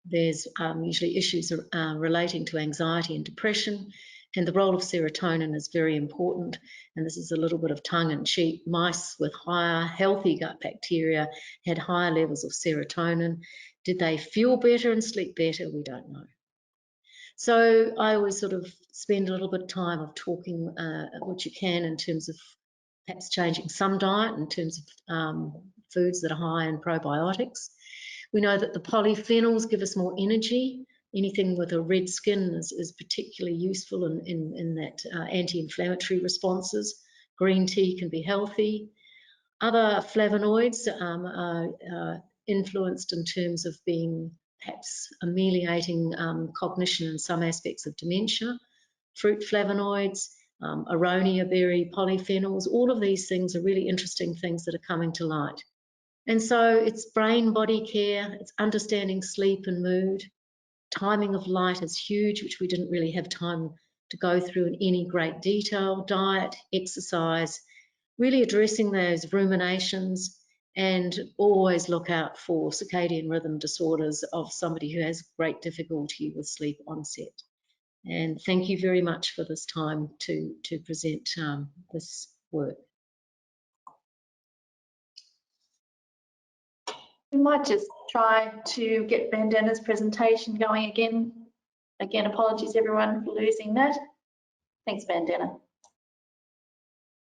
Speaker 5: there's usually issues relating to anxiety and depression, and the role of serotonin is very important. And this is a little bit of tongue-in-cheek. Mice with higher healthy gut bacteria had higher levels of serotonin. Did they feel better and sleep better? We don't know. So I always sort of spend a little bit of time of talking what you can in terms of perhaps changing some diet in terms of foods that are high in probiotics. We know that the polyphenols give us more energy. Anything with a red skin is particularly useful in that anti-inflammatory responses. Green tea can be healthy. Other flavonoids are influenced in terms of being perhaps ameliorating cognition in some aspects of dementia. Fruit flavonoids, aronia berry polyphenols, all of these things are really interesting things that are coming to light. And so it's brain body care, it's understanding sleep and mood. Timing of light is huge, which we didn't really have time to go through in any great detail. Diet, exercise, really addressing those ruminations, and always look out for circadian rhythm disorders of somebody who has great difficulty with sleep onset. And thank you very much for this time to present this work.
Speaker 1: We might just try to get Bandana's presentation going again. Again, apologies everyone for losing that. Thanks, Bandana.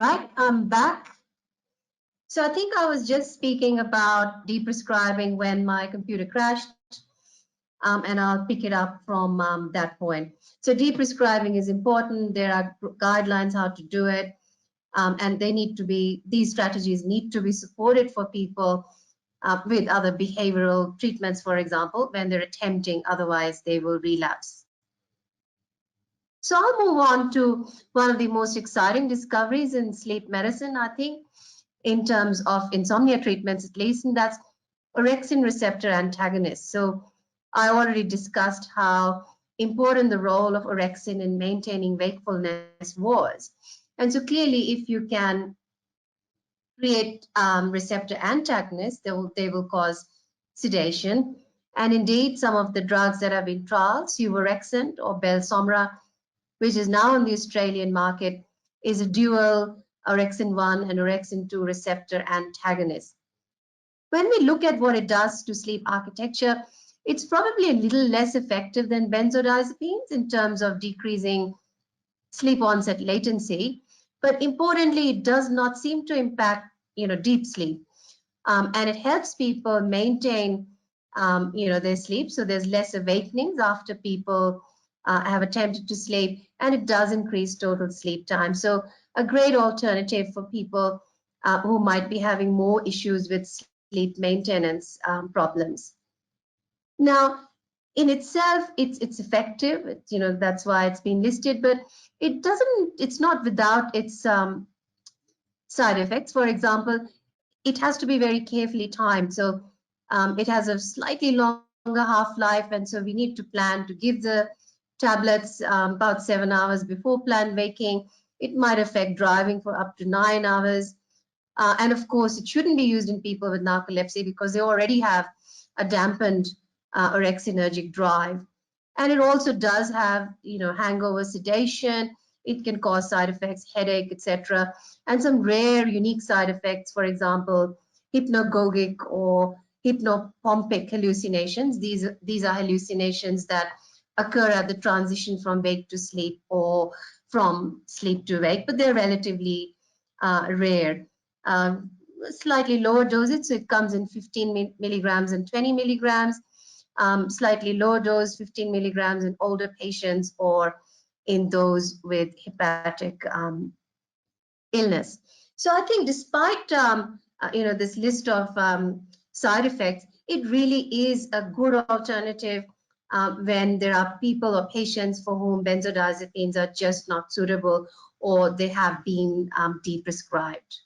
Speaker 3: Right, I'm back. So I think I was just speaking about deprescribing when my computer crashed, and I'll pick it up from that point. So deprescribing is important. There are guidelines how to do it, and they need to be, these strategies need to be supported for people with other behavioral treatments, for example, when they're attempting, otherwise they will relapse. So I'll move on to one of the most exciting discoveries in sleep medicine, I think, in terms of insomnia treatments at least, and that's orexin receptor antagonists. So I already discussed how important the role of orexin in maintaining wakefulness was. And so clearly, if you can create receptor antagonists, they will cause sedation. And indeed, some of the drugs that have been trialed, suvorexant or Belsomra, which is now on the Australian market, is a dual orexin 1 and orexin 2 receptor antagonist. When we look at what it does to sleep architecture, it's probably a little less effective than benzodiazepines in terms of decreasing sleep onset latency. But importantly, it does not seem to impact, deep sleep, and it helps people maintain, their sleep. So there's less awakenings after people have attempted to sleep, and it does increase total sleep time. So a great alternative for people who might be having more issues with sleep maintenance problems. Now, in itself, it's effective. That's why it's been listed, but it's not without its side effects. For example, it has to be very carefully timed. So it has a slightly longer half-life, and so we need to plan to give the tablets about 7 hours before planned waking. It might affect driving for up to 9 hours. And of course, it shouldn't be used in people with narcolepsy because they already have a dampened orexinergic drive. And it also does have, hangover, sedation. It can cause side effects, headache, etc. And some rare, unique side effects, for example, hypnagogic or hypnopompic hallucinations. These are hallucinations that occur at the transition from wake to sleep or from sleep to wake, but they're relatively rare. Slightly lower dosage, so it comes in 15 milligrams and 20 milligrams. Slightly lower dose, 15 milligrams in older patients or in those with hepatic illness. So I think despite this list of side effects, it really is a good alternative when there are people or patients for whom benzodiazepines are just not suitable or they have been deprescribed.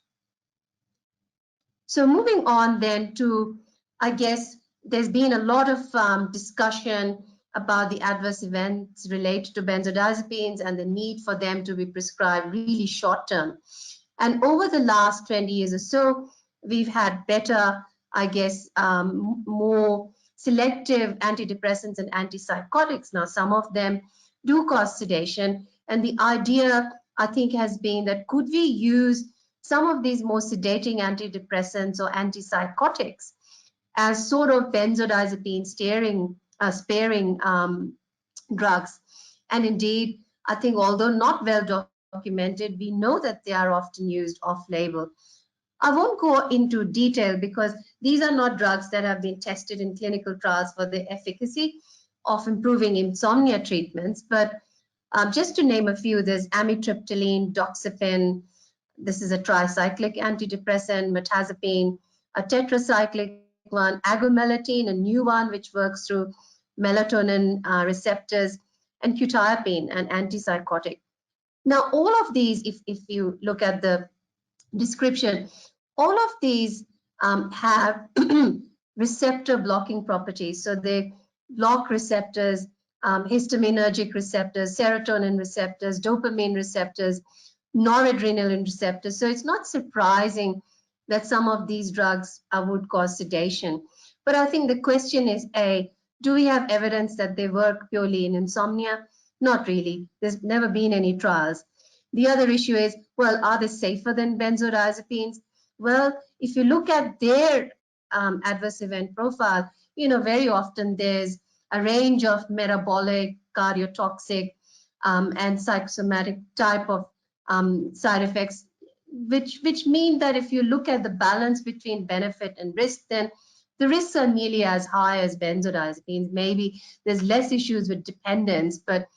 Speaker 3: So moving on then to, I guess, there's been a lot of discussion about the adverse events related to benzodiazepines and the need for them to be prescribed really short term. And over the last 20 years or so, we've had better, I guess, more selective antidepressants and antipsychotics. Now, some of them do cause sedation. And the idea, I think, has been that could we use some of these more sedating antidepressants or antipsychotics as sort of benzodiazepine sparing drugs. And indeed, I think although not well documented, we know that they are often used off-label. I won't go into detail because these are not drugs that have been tested in clinical trials for the efficacy of improving insomnia treatments, but just to name a few, there's amitriptyline, doxepin, this is a tricyclic antidepressant, mirtazapine, a tetracyclic one, agomelatine, a new one which works through melatonin receptors, and quetiapine, an antipsychotic. Now, all of these, if you look at the description, all of these have receptor blocking properties. So they block receptors, histaminergic receptors, serotonin receptors, dopamine receptors, noradrenaline receptors. So it's not surprising that some of these drugs would cause sedation. But I think the question is, A, do we have evidence that they work purely in insomnia? Not really. There's never been any trials. The other issue is, well, are they safer than benzodiazepines? Well, if you look at their adverse event profile, you know, very often there's a range of metabolic, cardiotoxic, and psychosomatic type of side effects, which mean that if you look at the balance between benefit and risk, then the risks are nearly as high as benzodiazepines. Maybe there's less issues with dependence, but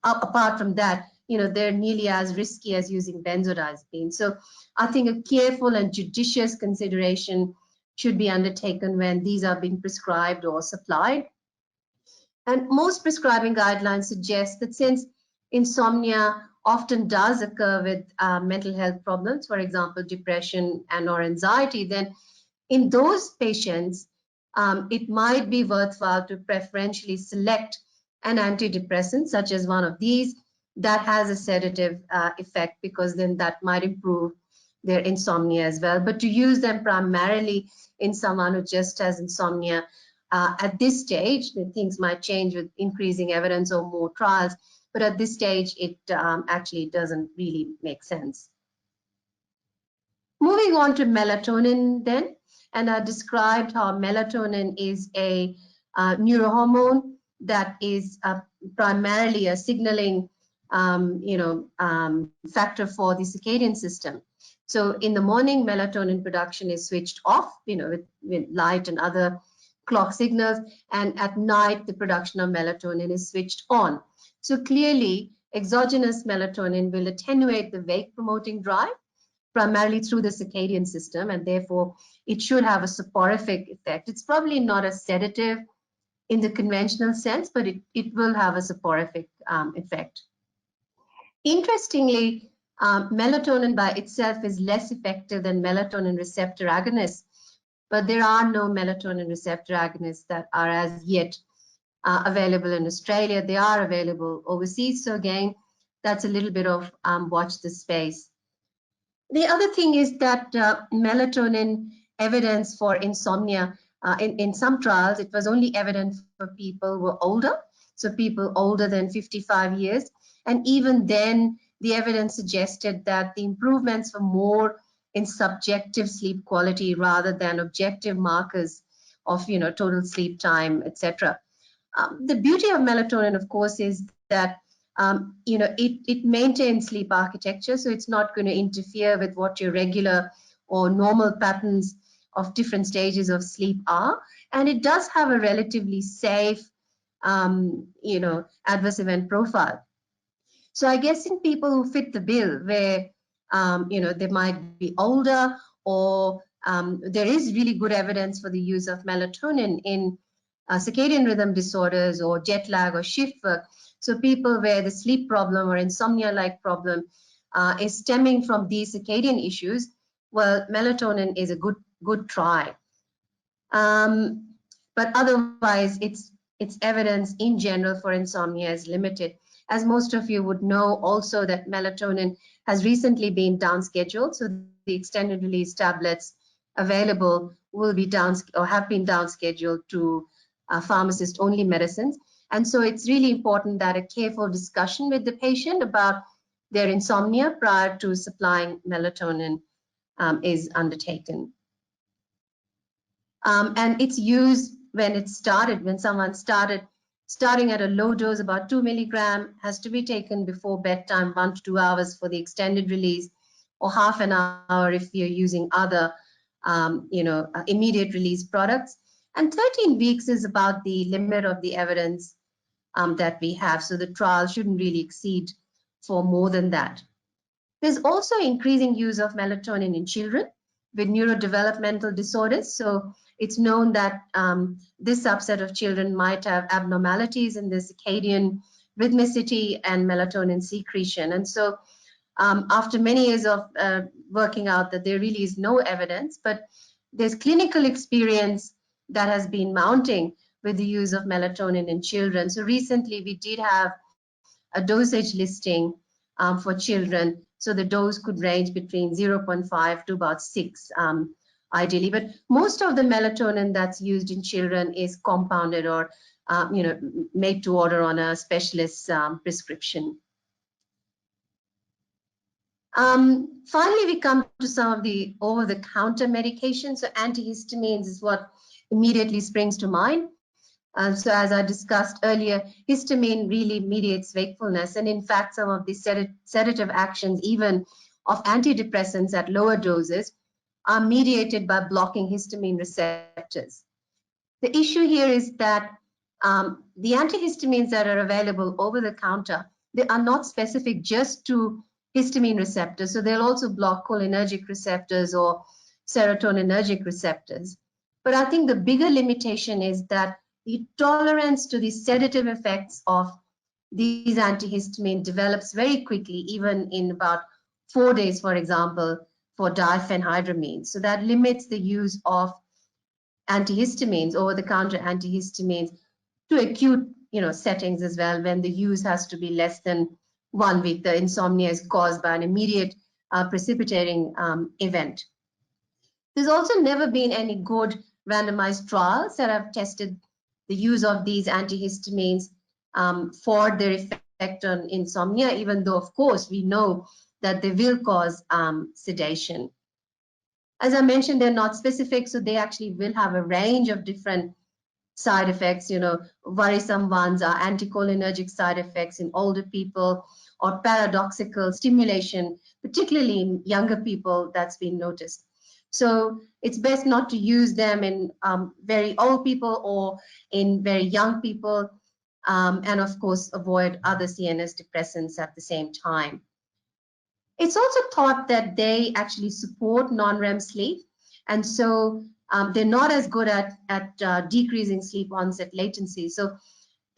Speaker 3: apart from that, you know, they're nearly as risky as using benzodiazepines. So I think a careful and judicious consideration should be undertaken when these are being prescribed or supplied. And most prescribing guidelines suggest that since insomnia often does occur with mental health problems, for example, depression and or anxiety, then in those patients, it might be worthwhile to preferentially select an antidepressant, such as one of these, that has a sedative effect, because then that might improve their insomnia as well. But to use them primarily in someone who just has insomnia at this stage, things might change with increasing evidence or more trials, but at this stage, it actually doesn't really make sense. Moving on to melatonin then, and I described how melatonin is a neurohormone that is primarily a signaling factor for the circadian system. So in the morning, melatonin production is switched off, with light and other clock signals, and at night, the production of melatonin is switched on. So clearly, exogenous melatonin will attenuate the wake-promoting drive, primarily through the circadian system, and therefore it should have a soporific effect. It's probably not a sedative in the conventional sense, but it will have a soporific effect. Interestingly, melatonin by itself is less effective than melatonin receptor agonists, but there are no melatonin receptor agonists that are as yet available in Australia. They are available overseas. So again, that's a little bit of watch the space. The other thing is that melatonin evidence for insomnia, in some trials, it was only evident for people who were older, so people older than 55 years. And even then, the evidence suggested that the improvements were more in subjective sleep quality rather than objective markers of, total sleep time, etc. The beauty of melatonin, of course, is that it maintains sleep architecture, so it's not going to interfere with what your regular or normal patterns of different stages of sleep are, and it does have a relatively safe, adverse event profile. So I guess in people who fit the bill, where they might be older, or there is really good evidence for the use of melatonin in circadian rhythm disorders or jet lag or shift work. So people where the sleep problem or insomnia-like problem is stemming from these circadian issues, well, melatonin is a good try. But otherwise, its evidence in general for insomnia is limited. As most of you would know also that melatonin has recently been downscheduled, so the extended release tablets available will be down or have been downscheduled to pharmacist only medicines. And so it's really important that a careful discussion with the patient about their insomnia prior to supplying melatonin is undertaken. And it's used when someone starting at a low dose, about 2 milligram, has to be taken before bedtime, 1 to 2 hours for the extended release, or half an hour if you're using other, immediate release products. And 13 weeks is about the limit of the evidence that we have. So the trial shouldn't really exceed for more than that. There's also increasing use of melatonin in children with neurodevelopmental disorders. So it's known that this subset of children might have abnormalities in the circadian rhythmicity and melatonin secretion. And so after many years of working out that there really is no evidence, but there's clinical experience that has been mounting with the use of melatonin in children. So recently we did have a dosage listing for children. So the dose could range between 0.5 to about 6 ideally. But most of the melatonin that's used in children is compounded or made to order on a specialist prescription. Finally, we come to some of the over-the-counter medications. So antihistamines is what immediately springs to mind. So as I discussed earlier, histamine really mediates wakefulness. And in fact, some of the sedative actions, even of antidepressants at lower doses, are mediated by blocking histamine receptors. The issue here is that the antihistamines that are available over the counter, they are not specific just to histamine receptors. So they'll also block cholinergic receptors or serotoninergic receptors. But I think the bigger limitation is that the tolerance to the sedative effects of these antihistamine develops very quickly, even in about 4 days, for example, for diphenhydramine. So that limits the use of antihistamines, over-the-counter antihistamines, to acute settings as well, when the use has to be less than 1 week. The insomnia is caused by an immediate precipitating event. There's also never been any good randomized trials that have tested the use of these antihistamines for their effect on insomnia, even though, of course, we know that they will cause sedation. As I mentioned, they're not specific, so they actually will have a range of different side effects. Worrisome ones are anticholinergic side effects in older people, or paradoxical stimulation, particularly in younger people, that's been noticed. So it's best not to use them in very old people or in very young people, and of course avoid other CNS depressants at the same time. It's also thought that they actually support non-REM sleep, and so they're not as good at decreasing sleep onset latency. So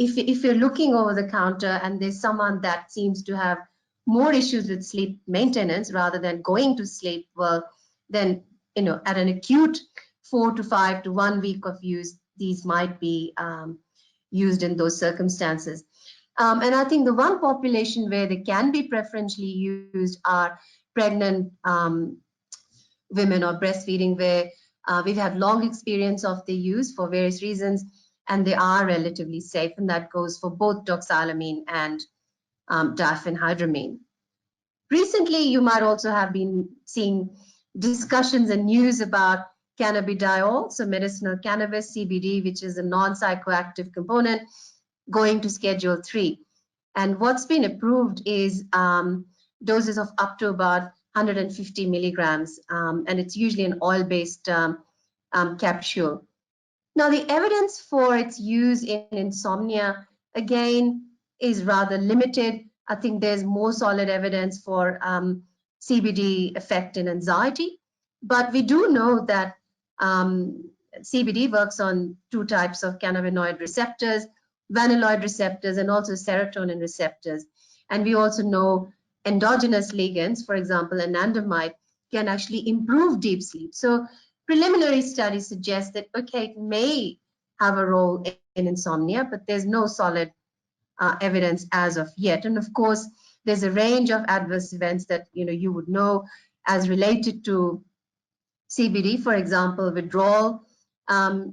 Speaker 3: if you're looking over the counter and there's someone that seems to have more issues with sleep maintenance rather than going to sleep, well, then at an acute 4 to 5 to 1 week of use, these might be used in those circumstances. And I think the one population where they can be preferentially used are pregnant women or breastfeeding, where we've had long experience of the use for various reasons, and they are relatively safe, and that goes for both doxylamine and diphenhydramine. Recently, you might also have been seeing discussions and news about cannabidiol, so medicinal cannabis, CBD, which is a non-psychoactive component, going to Schedule 3. And what's been approved is doses of up to about 150 milligrams, and it's usually an oil-based capsule. Now, the evidence for its use in insomnia, again, is rather limited. I think there's more solid evidence for CBD effect in anxiety, but we do know that CBD works on two types of cannabinoid receptors, vanilloid receptors and also serotonin receptors. And we also know endogenous ligands, for example, anandamide, can actually improve deep sleep. So preliminary studies suggest that, okay, it may have a role in insomnia, but there's no solid evidence as of yet. And of course, there's a range of adverse events that you would know as related to CBD, for example, withdrawal,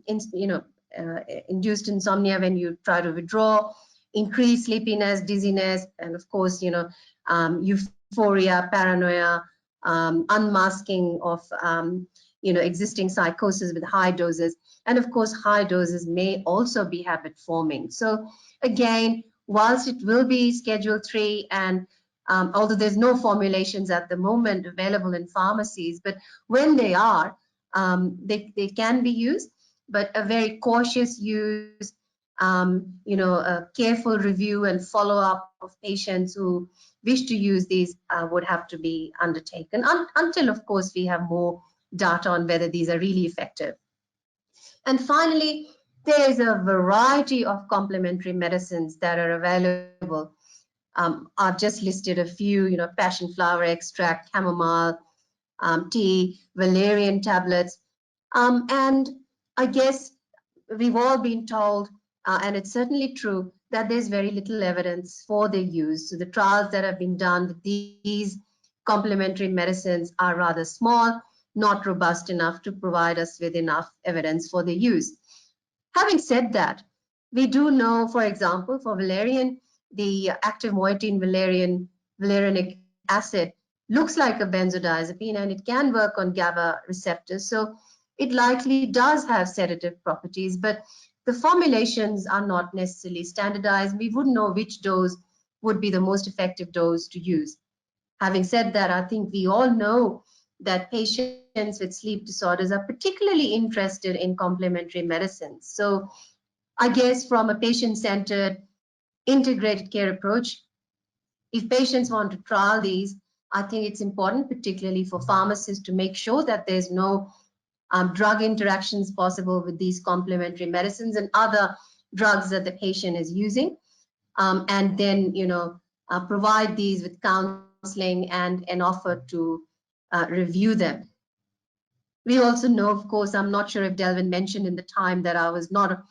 Speaker 3: induced insomnia when you try to withdraw, increased sleepiness, dizziness, and of course, euphoria, paranoia, unmasking of existing psychosis with high doses, and of course, high doses may also be habit forming. So again, whilst it will be Schedule 3, and although there's no formulations at the moment available in pharmacies, but when they are, they can be used, but a very cautious use, a careful review and follow-up of patients who wish to use these would have to be undertaken until, of course, we have more data on whether these are really effective. And finally, there is a variety of complementary medicines that are available. I've just listed a few, passion flower extract, chamomile, tea, valerian tablets. And I guess we've all been told, and it's certainly true, that there's very little evidence for their use. So the trials that have been done with these complementary medicines are rather small, not robust enough to provide us with enough evidence for their use. Having said that, we do know, for example, for valerian, the active moiety in valerianic acid looks like a benzodiazepine, and it can work on GABA receptors. So it likely does have sedative properties, but the formulations are not necessarily standardized. We wouldn't know which dose would be the most effective dose to use. Having said that, I think we all know that patients with sleep disorders are particularly interested in complementary medicines. So I guess from a patient-centered integrated care approach, if patients want to trial these, I think it's important, particularly for pharmacists, to make sure that there's no drug interactions possible with these complementary medicines and other drugs that the patient is using, and then provide these with counseling and an offer to review them. We also know, of course, I'm not sure if Delwyn mentioned in the time that I was not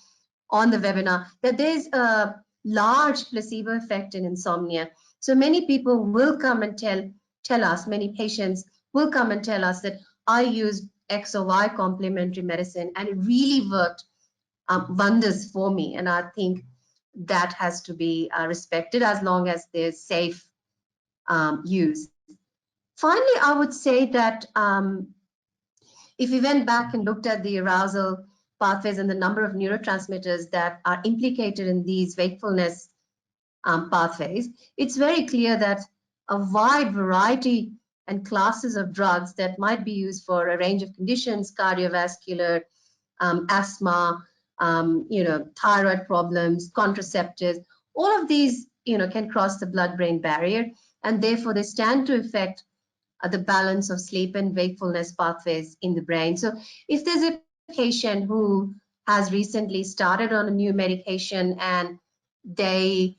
Speaker 3: on the webinar, that there's a large placebo effect in insomnia. So many people will come and tell us, many patients will come and tell us that I used X or Y complementary medicine and it really worked wonders for me. And I think that has to be respected as long as there's safe use. Finally, I would say that if we went back and looked at the arousal pathways and the number of neurotransmitters that are implicated in these wakefulness pathways, it's very clear that a wide variety and classes of drugs that might be used for a range of conditions, cardiovascular, asthma, thyroid problems, contraceptives, all of these, can cross the blood-brain barrier, and therefore they stand to affect the balance of sleep and wakefulness pathways in the brain. So if there's a patient who has recently started on a new medication and they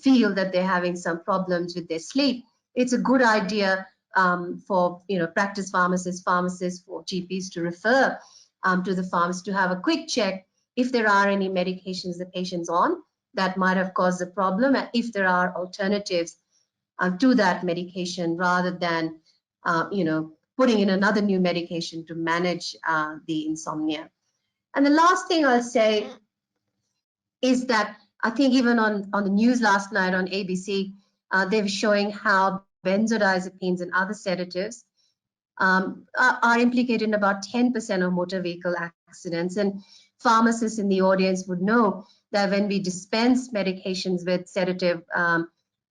Speaker 3: feel that they're having some problems with their sleep, it's a good idea for practice pharmacists, for GPs to refer to the pharmacist to have a quick check if there are any medications the patient's on that might have caused the problem, and if there are alternatives to that medication, rather than putting in another new medication to manage the insomnia. And the last thing I'll say is that I think even on the news last night on ABC, they were showing how benzodiazepines and other sedatives are implicated in about 10% of motor vehicle accidents. And pharmacists in the audience would know that when we dispense medications with sedative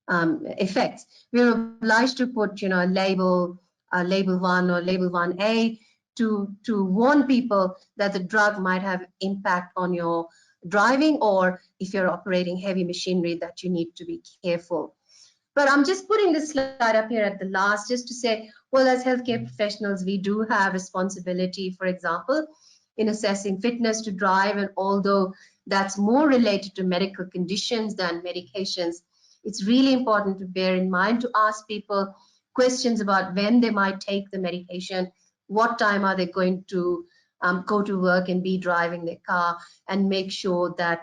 Speaker 3: effects, we're obliged to put a label 1 or label 1A to warn people that the drug might have impact on your driving, or if you're operating heavy machinery, that you need to be careful. But I'm just putting this slide up here at the last just to say, well, as healthcare professionals, we do have responsibility, for example, in assessing fitness to drive, and although that's more related to medical conditions than medications, it's really important to bear in mind to ask people questions about when they might take the medication, what time are they going to go to work and be driving their car, and make sure that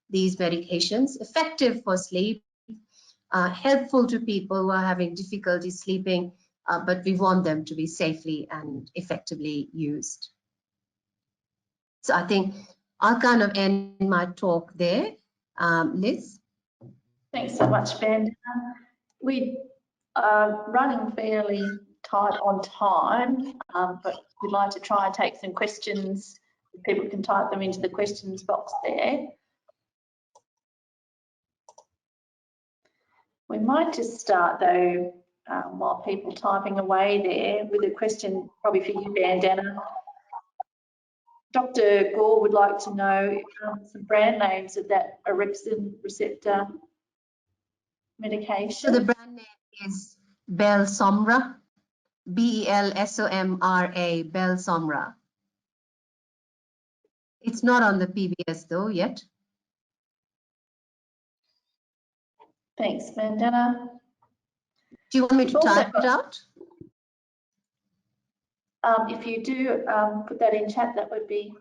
Speaker 3: these medications, effective for sleep, helpful to people who are having difficulty sleeping, but we want them to be safely and effectively used. So I think I'll kind of end my talk there. Liz?
Speaker 1: Thanks so much, Bandana. We are running fairly tight on time, but we'd like to try and take some questions. People can type them into the questions box there. We might just start though, while people typing away there, with a question probably for you, Bandana. Dr. Gore would like to know some brand names of that orexin receptor medication.
Speaker 3: So the brand name is Belsomra, B-E-L-S-O-M-R-A, Belsomra. It's not on the PBS though yet.
Speaker 1: Thanks, Bandana.
Speaker 3: Do you want me to type it out?
Speaker 1: If you do put that in chat, that would be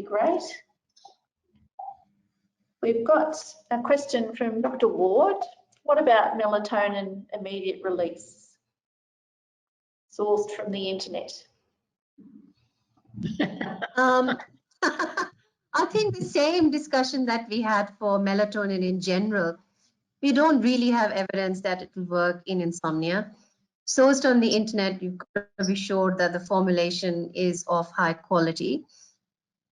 Speaker 1: great. We've got a question from Dr. Ward. What about melatonin immediate release, sourced from the internet?
Speaker 3: I think the same discussion that we had for melatonin in general. We don't really have evidence that it will work in insomnia. Sourced on the internet, you've got to be sure that the formulation is of high quality.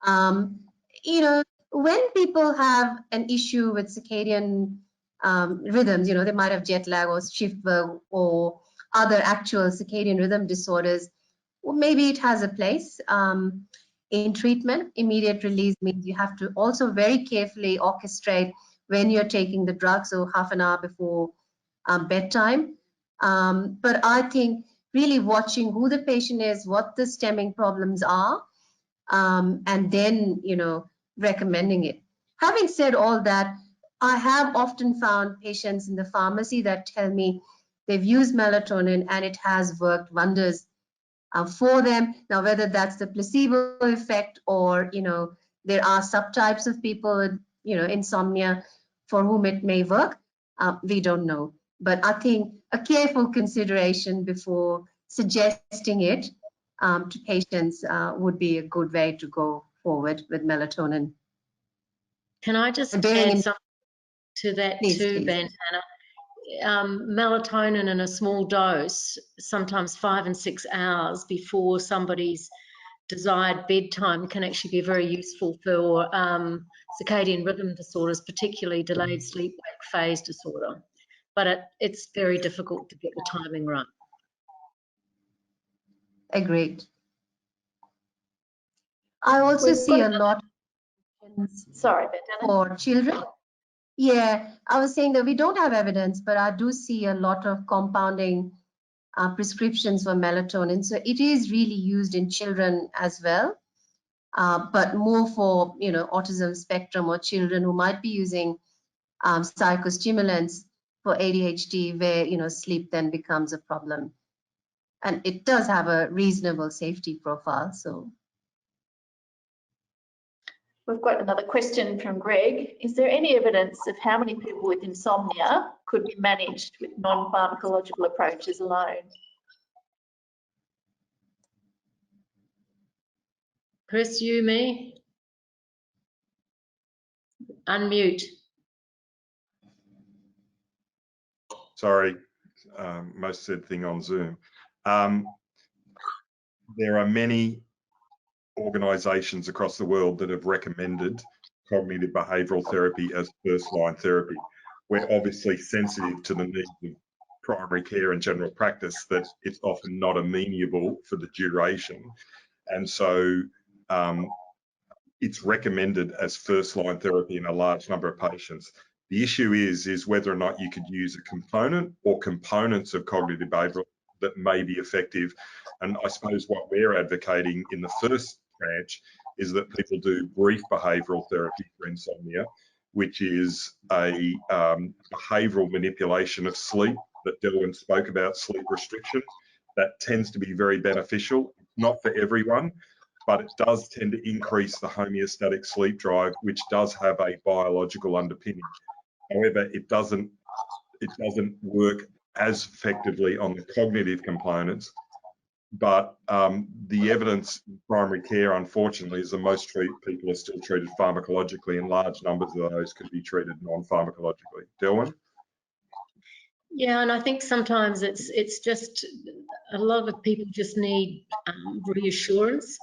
Speaker 3: You know, when people have an issue with circadian rhythms, you know, they might have jet lag or shift work or other actual circadian rhythm disorders, well, maybe it has a place in treatment. Immediate release means you have to also very carefully orchestrate when you're taking the drug, so half an hour before bedtime. But I think really watching who the patient is, what the stemming problems are, and then, you know, recommending it. Having said all that, I have often found patients in the pharmacy that tell me they've used melatonin and it has worked wonders for them. Now, whether that's the placebo effect or, you know, there are subtypes of people with, you know, insomnia for whom it may work, we don't know. But I think a careful consideration before suggesting it to patients would be a good way to go forward with melatonin.
Speaker 5: Can I just add something to that too, Bandana? Melatonin in a small dose, sometimes 5 and 6 hours before somebody's desired bedtime, can actually be very useful for circadian rhythm disorders, particularly delayed sleep-wake phase disorder. But it's very difficult to get the timing right.
Speaker 3: Agreed. I also see a lot for children. Yeah, I was saying that we don't have evidence, but I do see a lot of compounding prescriptions for melatonin. So it is really used in children as well, but more for, you know, autism spectrum or children who might be using psychostimulants for ADHD, where, you know, sleep then becomes a problem. And it does have a reasonable safety profile. So
Speaker 1: we've got another question from Greg. Is there any evidence of how many people with insomnia could be managed with non-pharmacological approaches alone?
Speaker 5: Chris, you, me? Unmute.
Speaker 2: Sorry, most said thing on Zoom. There are many organisations across the world that have recommended cognitive behavioural therapy as first-line therapy. We're obviously sensitive to the needs of primary care and general practice, that it's often not amenable for the duration. And so it's recommended as first-line therapy in a large number of patients. The issue is whether or not you could use a component or components of cognitive behavioural that may be effective. And I suppose what we're advocating in the first branch is that people do brief behavioural therapy for insomnia, which is a behavioural manipulation of sleep that Delwyn spoke about, sleep restriction. That tends to be very beneficial, not for everyone, but it does tend to increase the homeostatic sleep drive, which does have a biological underpinning. However, it doesn't work as effectively on the cognitive components, but the evidence in primary care, unfortunately, is that most people are still treated pharmacologically, and large numbers of those could be treated non-pharmacologically. Delwyn?
Speaker 5: Yeah, and I think sometimes it's just a lot of people just need reassurance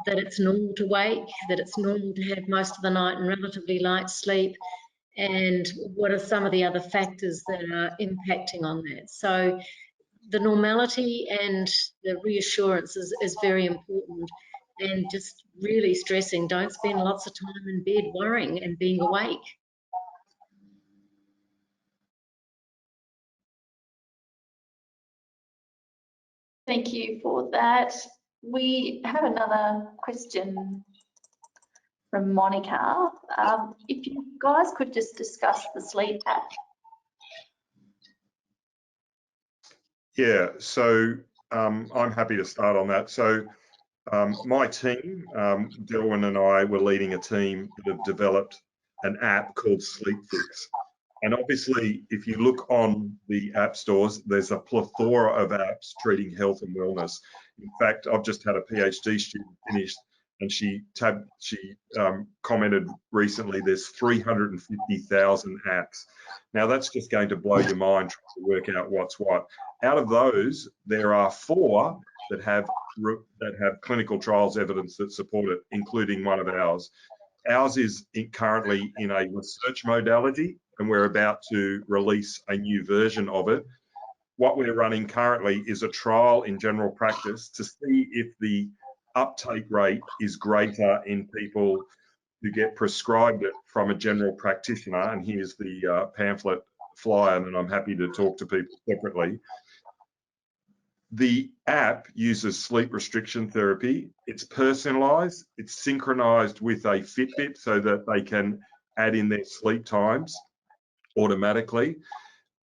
Speaker 5: that it's normal to wake, that it's normal to have most of the night in relatively light sleep, and what are some of the other factors that are impacting on that. So the normality and the reassurance is very important, and just really stressing, don't spend lots of time in bed worrying and being awake.
Speaker 1: Thank you for that. We have another question from Monica. If you guys could just discuss the sleep app.
Speaker 2: Yeah, so I'm happy to start on that. So my team, Delwyn and I, were leading a team that have developed an app called Sleep Fix. And obviously, if you look on the app stores, there's a plethora of apps treating health and wellness. In fact, I've just had a PhD student finish, and she commented recently there's 350,000 apps. Now, that's just going to blow your mind trying to work out what's what. Out of those, there are 4 that have clinical trials evidence that support it, including one of ours. Ours is currently in a research modality, and we're about to release a new version of it. What we're running currently is a trial in general practice to see if the uptake rate is greater in people who get prescribed it from a general practitioner. And here's the pamphlet flyer, and I'm happy to talk to people separately. The app uses sleep restriction therapy. It's personalized, it's synchronized with a Fitbit so that they can add in their sleep times automatically.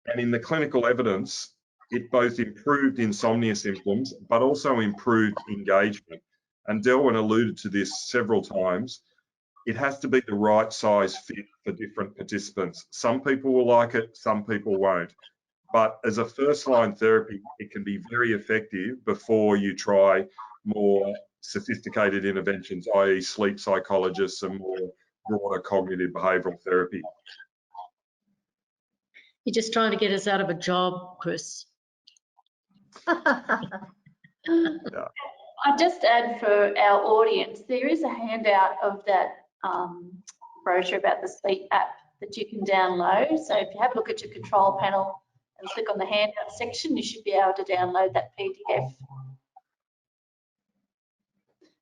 Speaker 2: And in the clinical evidence, it both improved insomnia symptoms, but also improved engagement. And Delwyn alluded to this several times. It has to be the right size fit for different participants. Some people will like it, some people won't. But as a first-line therapy, it can be very effective before you try more sophisticated interventions, i.e. sleep psychologists and more broader cognitive behavioural therapy.
Speaker 5: You're just trying to get us out of a job, Chris.
Speaker 1: I'd just add for our audience, there is a handout of that brochure about the sleep app that you can download. So if you have a look at your control panel and click on the handout section, you should be able to download that PDF.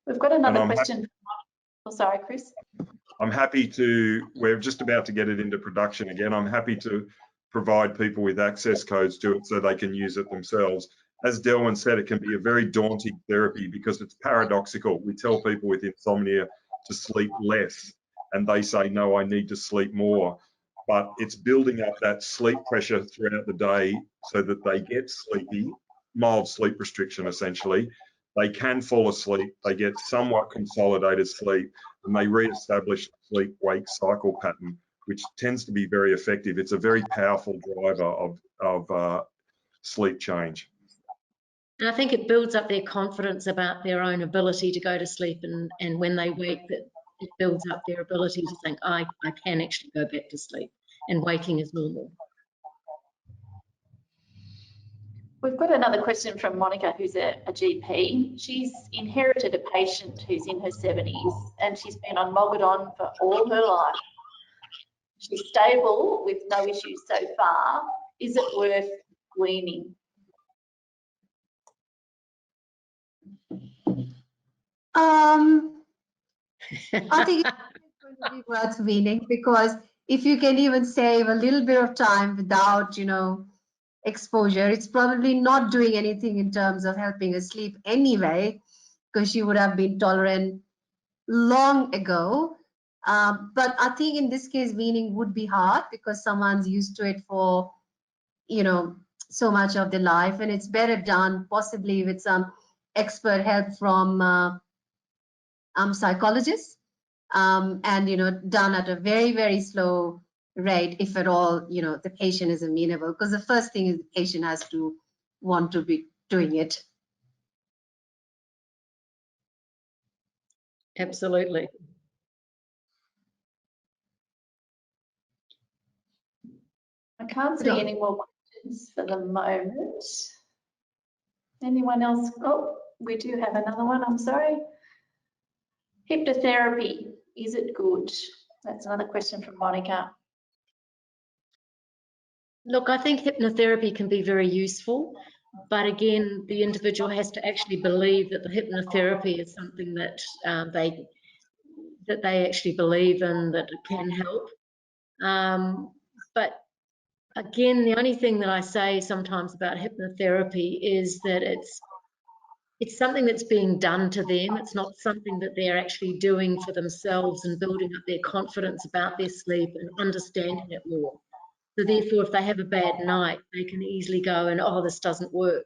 Speaker 1: We've got another question. Oh, sorry, Chris.
Speaker 2: I'm happy to, we're just about to get it into production again. I'm happy to provide people with access codes to it so they can use it themselves. As Delwyn said, it can be a very daunting therapy because it's paradoxical. We tell people with insomnia to sleep less, and they say, no, I need to sleep more. But it's building up that sleep pressure throughout the day so that they get sleepy, mild sleep restriction essentially. They can fall asleep, they get somewhat consolidated sleep, and they re-establish the sleep-wake cycle pattern, which tends to be very effective. It's a very powerful driver of sleep change.
Speaker 5: And I think it builds up their confidence about their own ability to go to sleep, and when they wake, that it builds up their ability to think, I can actually go back to sleep, and waking is normal.
Speaker 1: We've got another question from Monica, who's a GP. She's inherited a patient who's in her 70s, and she's been on Mogadon for all her life. She's stable with no issues so far. Is it worth weaning?
Speaker 3: I think it's going to be worth weaning, because if you can even save a little bit of time without, exposure, it's probably not doing anything in terms of helping her sleep anyway, because she would have been tolerant long ago. But I think in this case, weaning would be hard because someone's used to it for, you know, so much of their life, and it's better done possibly with some expert help from psychologists, and, you know, done at a very, very slow rate, if at all, you know, the patient is amenable, because the first thing is the patient has to want to be doing it.
Speaker 5: Absolutely.
Speaker 1: I can't see any more questions for the moment. Anyone else? Oh, we do have another one, I'm sorry. Hypnotherapy, is it good? That's another question from Monica.
Speaker 5: Look, I think hypnotherapy can be very useful, but again, the individual has to actually believe that the hypnotherapy is something that they actually believe in, that it can help. But again, the only thing that I say sometimes about hypnotherapy is that it's something that's being done to them. It's not something that they're actually doing for themselves and building up their confidence about their sleep and understanding it more. So therefore, if they have a bad night, they can easily go and, oh, this doesn't work.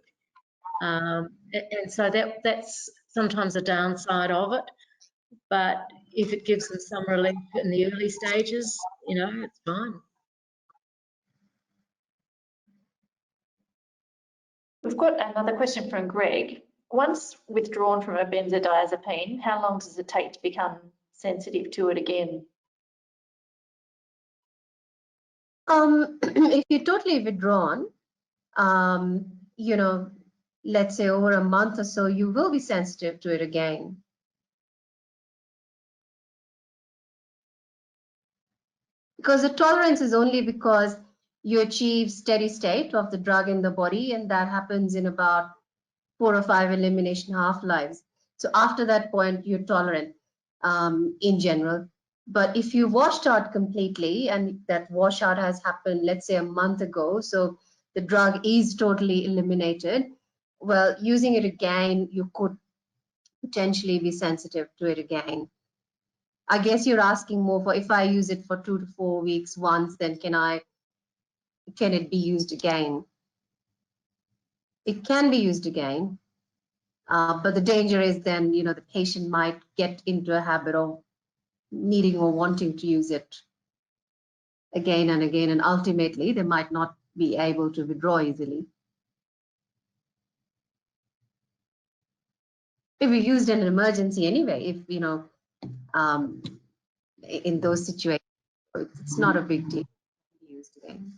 Speaker 5: And so that's sometimes a downside of it. But if it gives them some relief in the early stages, you know, it's fine.
Speaker 1: We've got another question from Greg. Once withdrawn from a benzodiazepine, how long does it take to become sensitive to it again?
Speaker 3: If you're totally withdrawn, you know, let's say over a month or so, you will be sensitive to it again. Because the tolerance is only because you achieve steady state of the drug in the body, and that happens in about 4 or 5 elimination half-lives. So after that point, you're tolerant in general. But if you washed out completely, and that washout has happened, let's say a month ago, so the drug is totally eliminated, well, using it again, you could potentially be sensitive to it again. I guess you're asking more for, if I use it for 2 to 4 weeks once, then can it be used again? It can be used again, but the danger is then, you know, the patient might get into a habit of needing or wanting to use it again and again, and ultimately they might not be able to withdraw easily. If we used in an emergency anyway, if, you know, in those situations, it's not a big deal to be used again.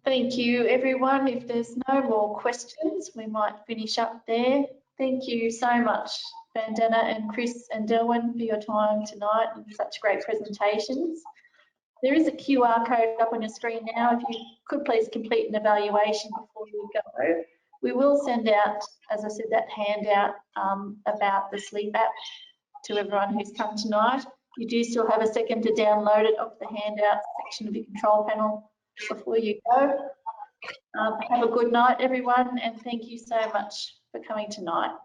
Speaker 1: Thank you, everyone. If there's no more questions, we might finish up there. Thank you so much, Bandana and Chris and Delwyn, for your time tonight and such great presentations. There is a QR code up on your screen now. If you could please complete an evaluation before you go. We will send out, as I said, that handout about the sleep app to everyone who's come tonight. You do still have a second to download it off the handout section of your control panel before you go. Have a good night, everyone, and thank you so much for coming tonight.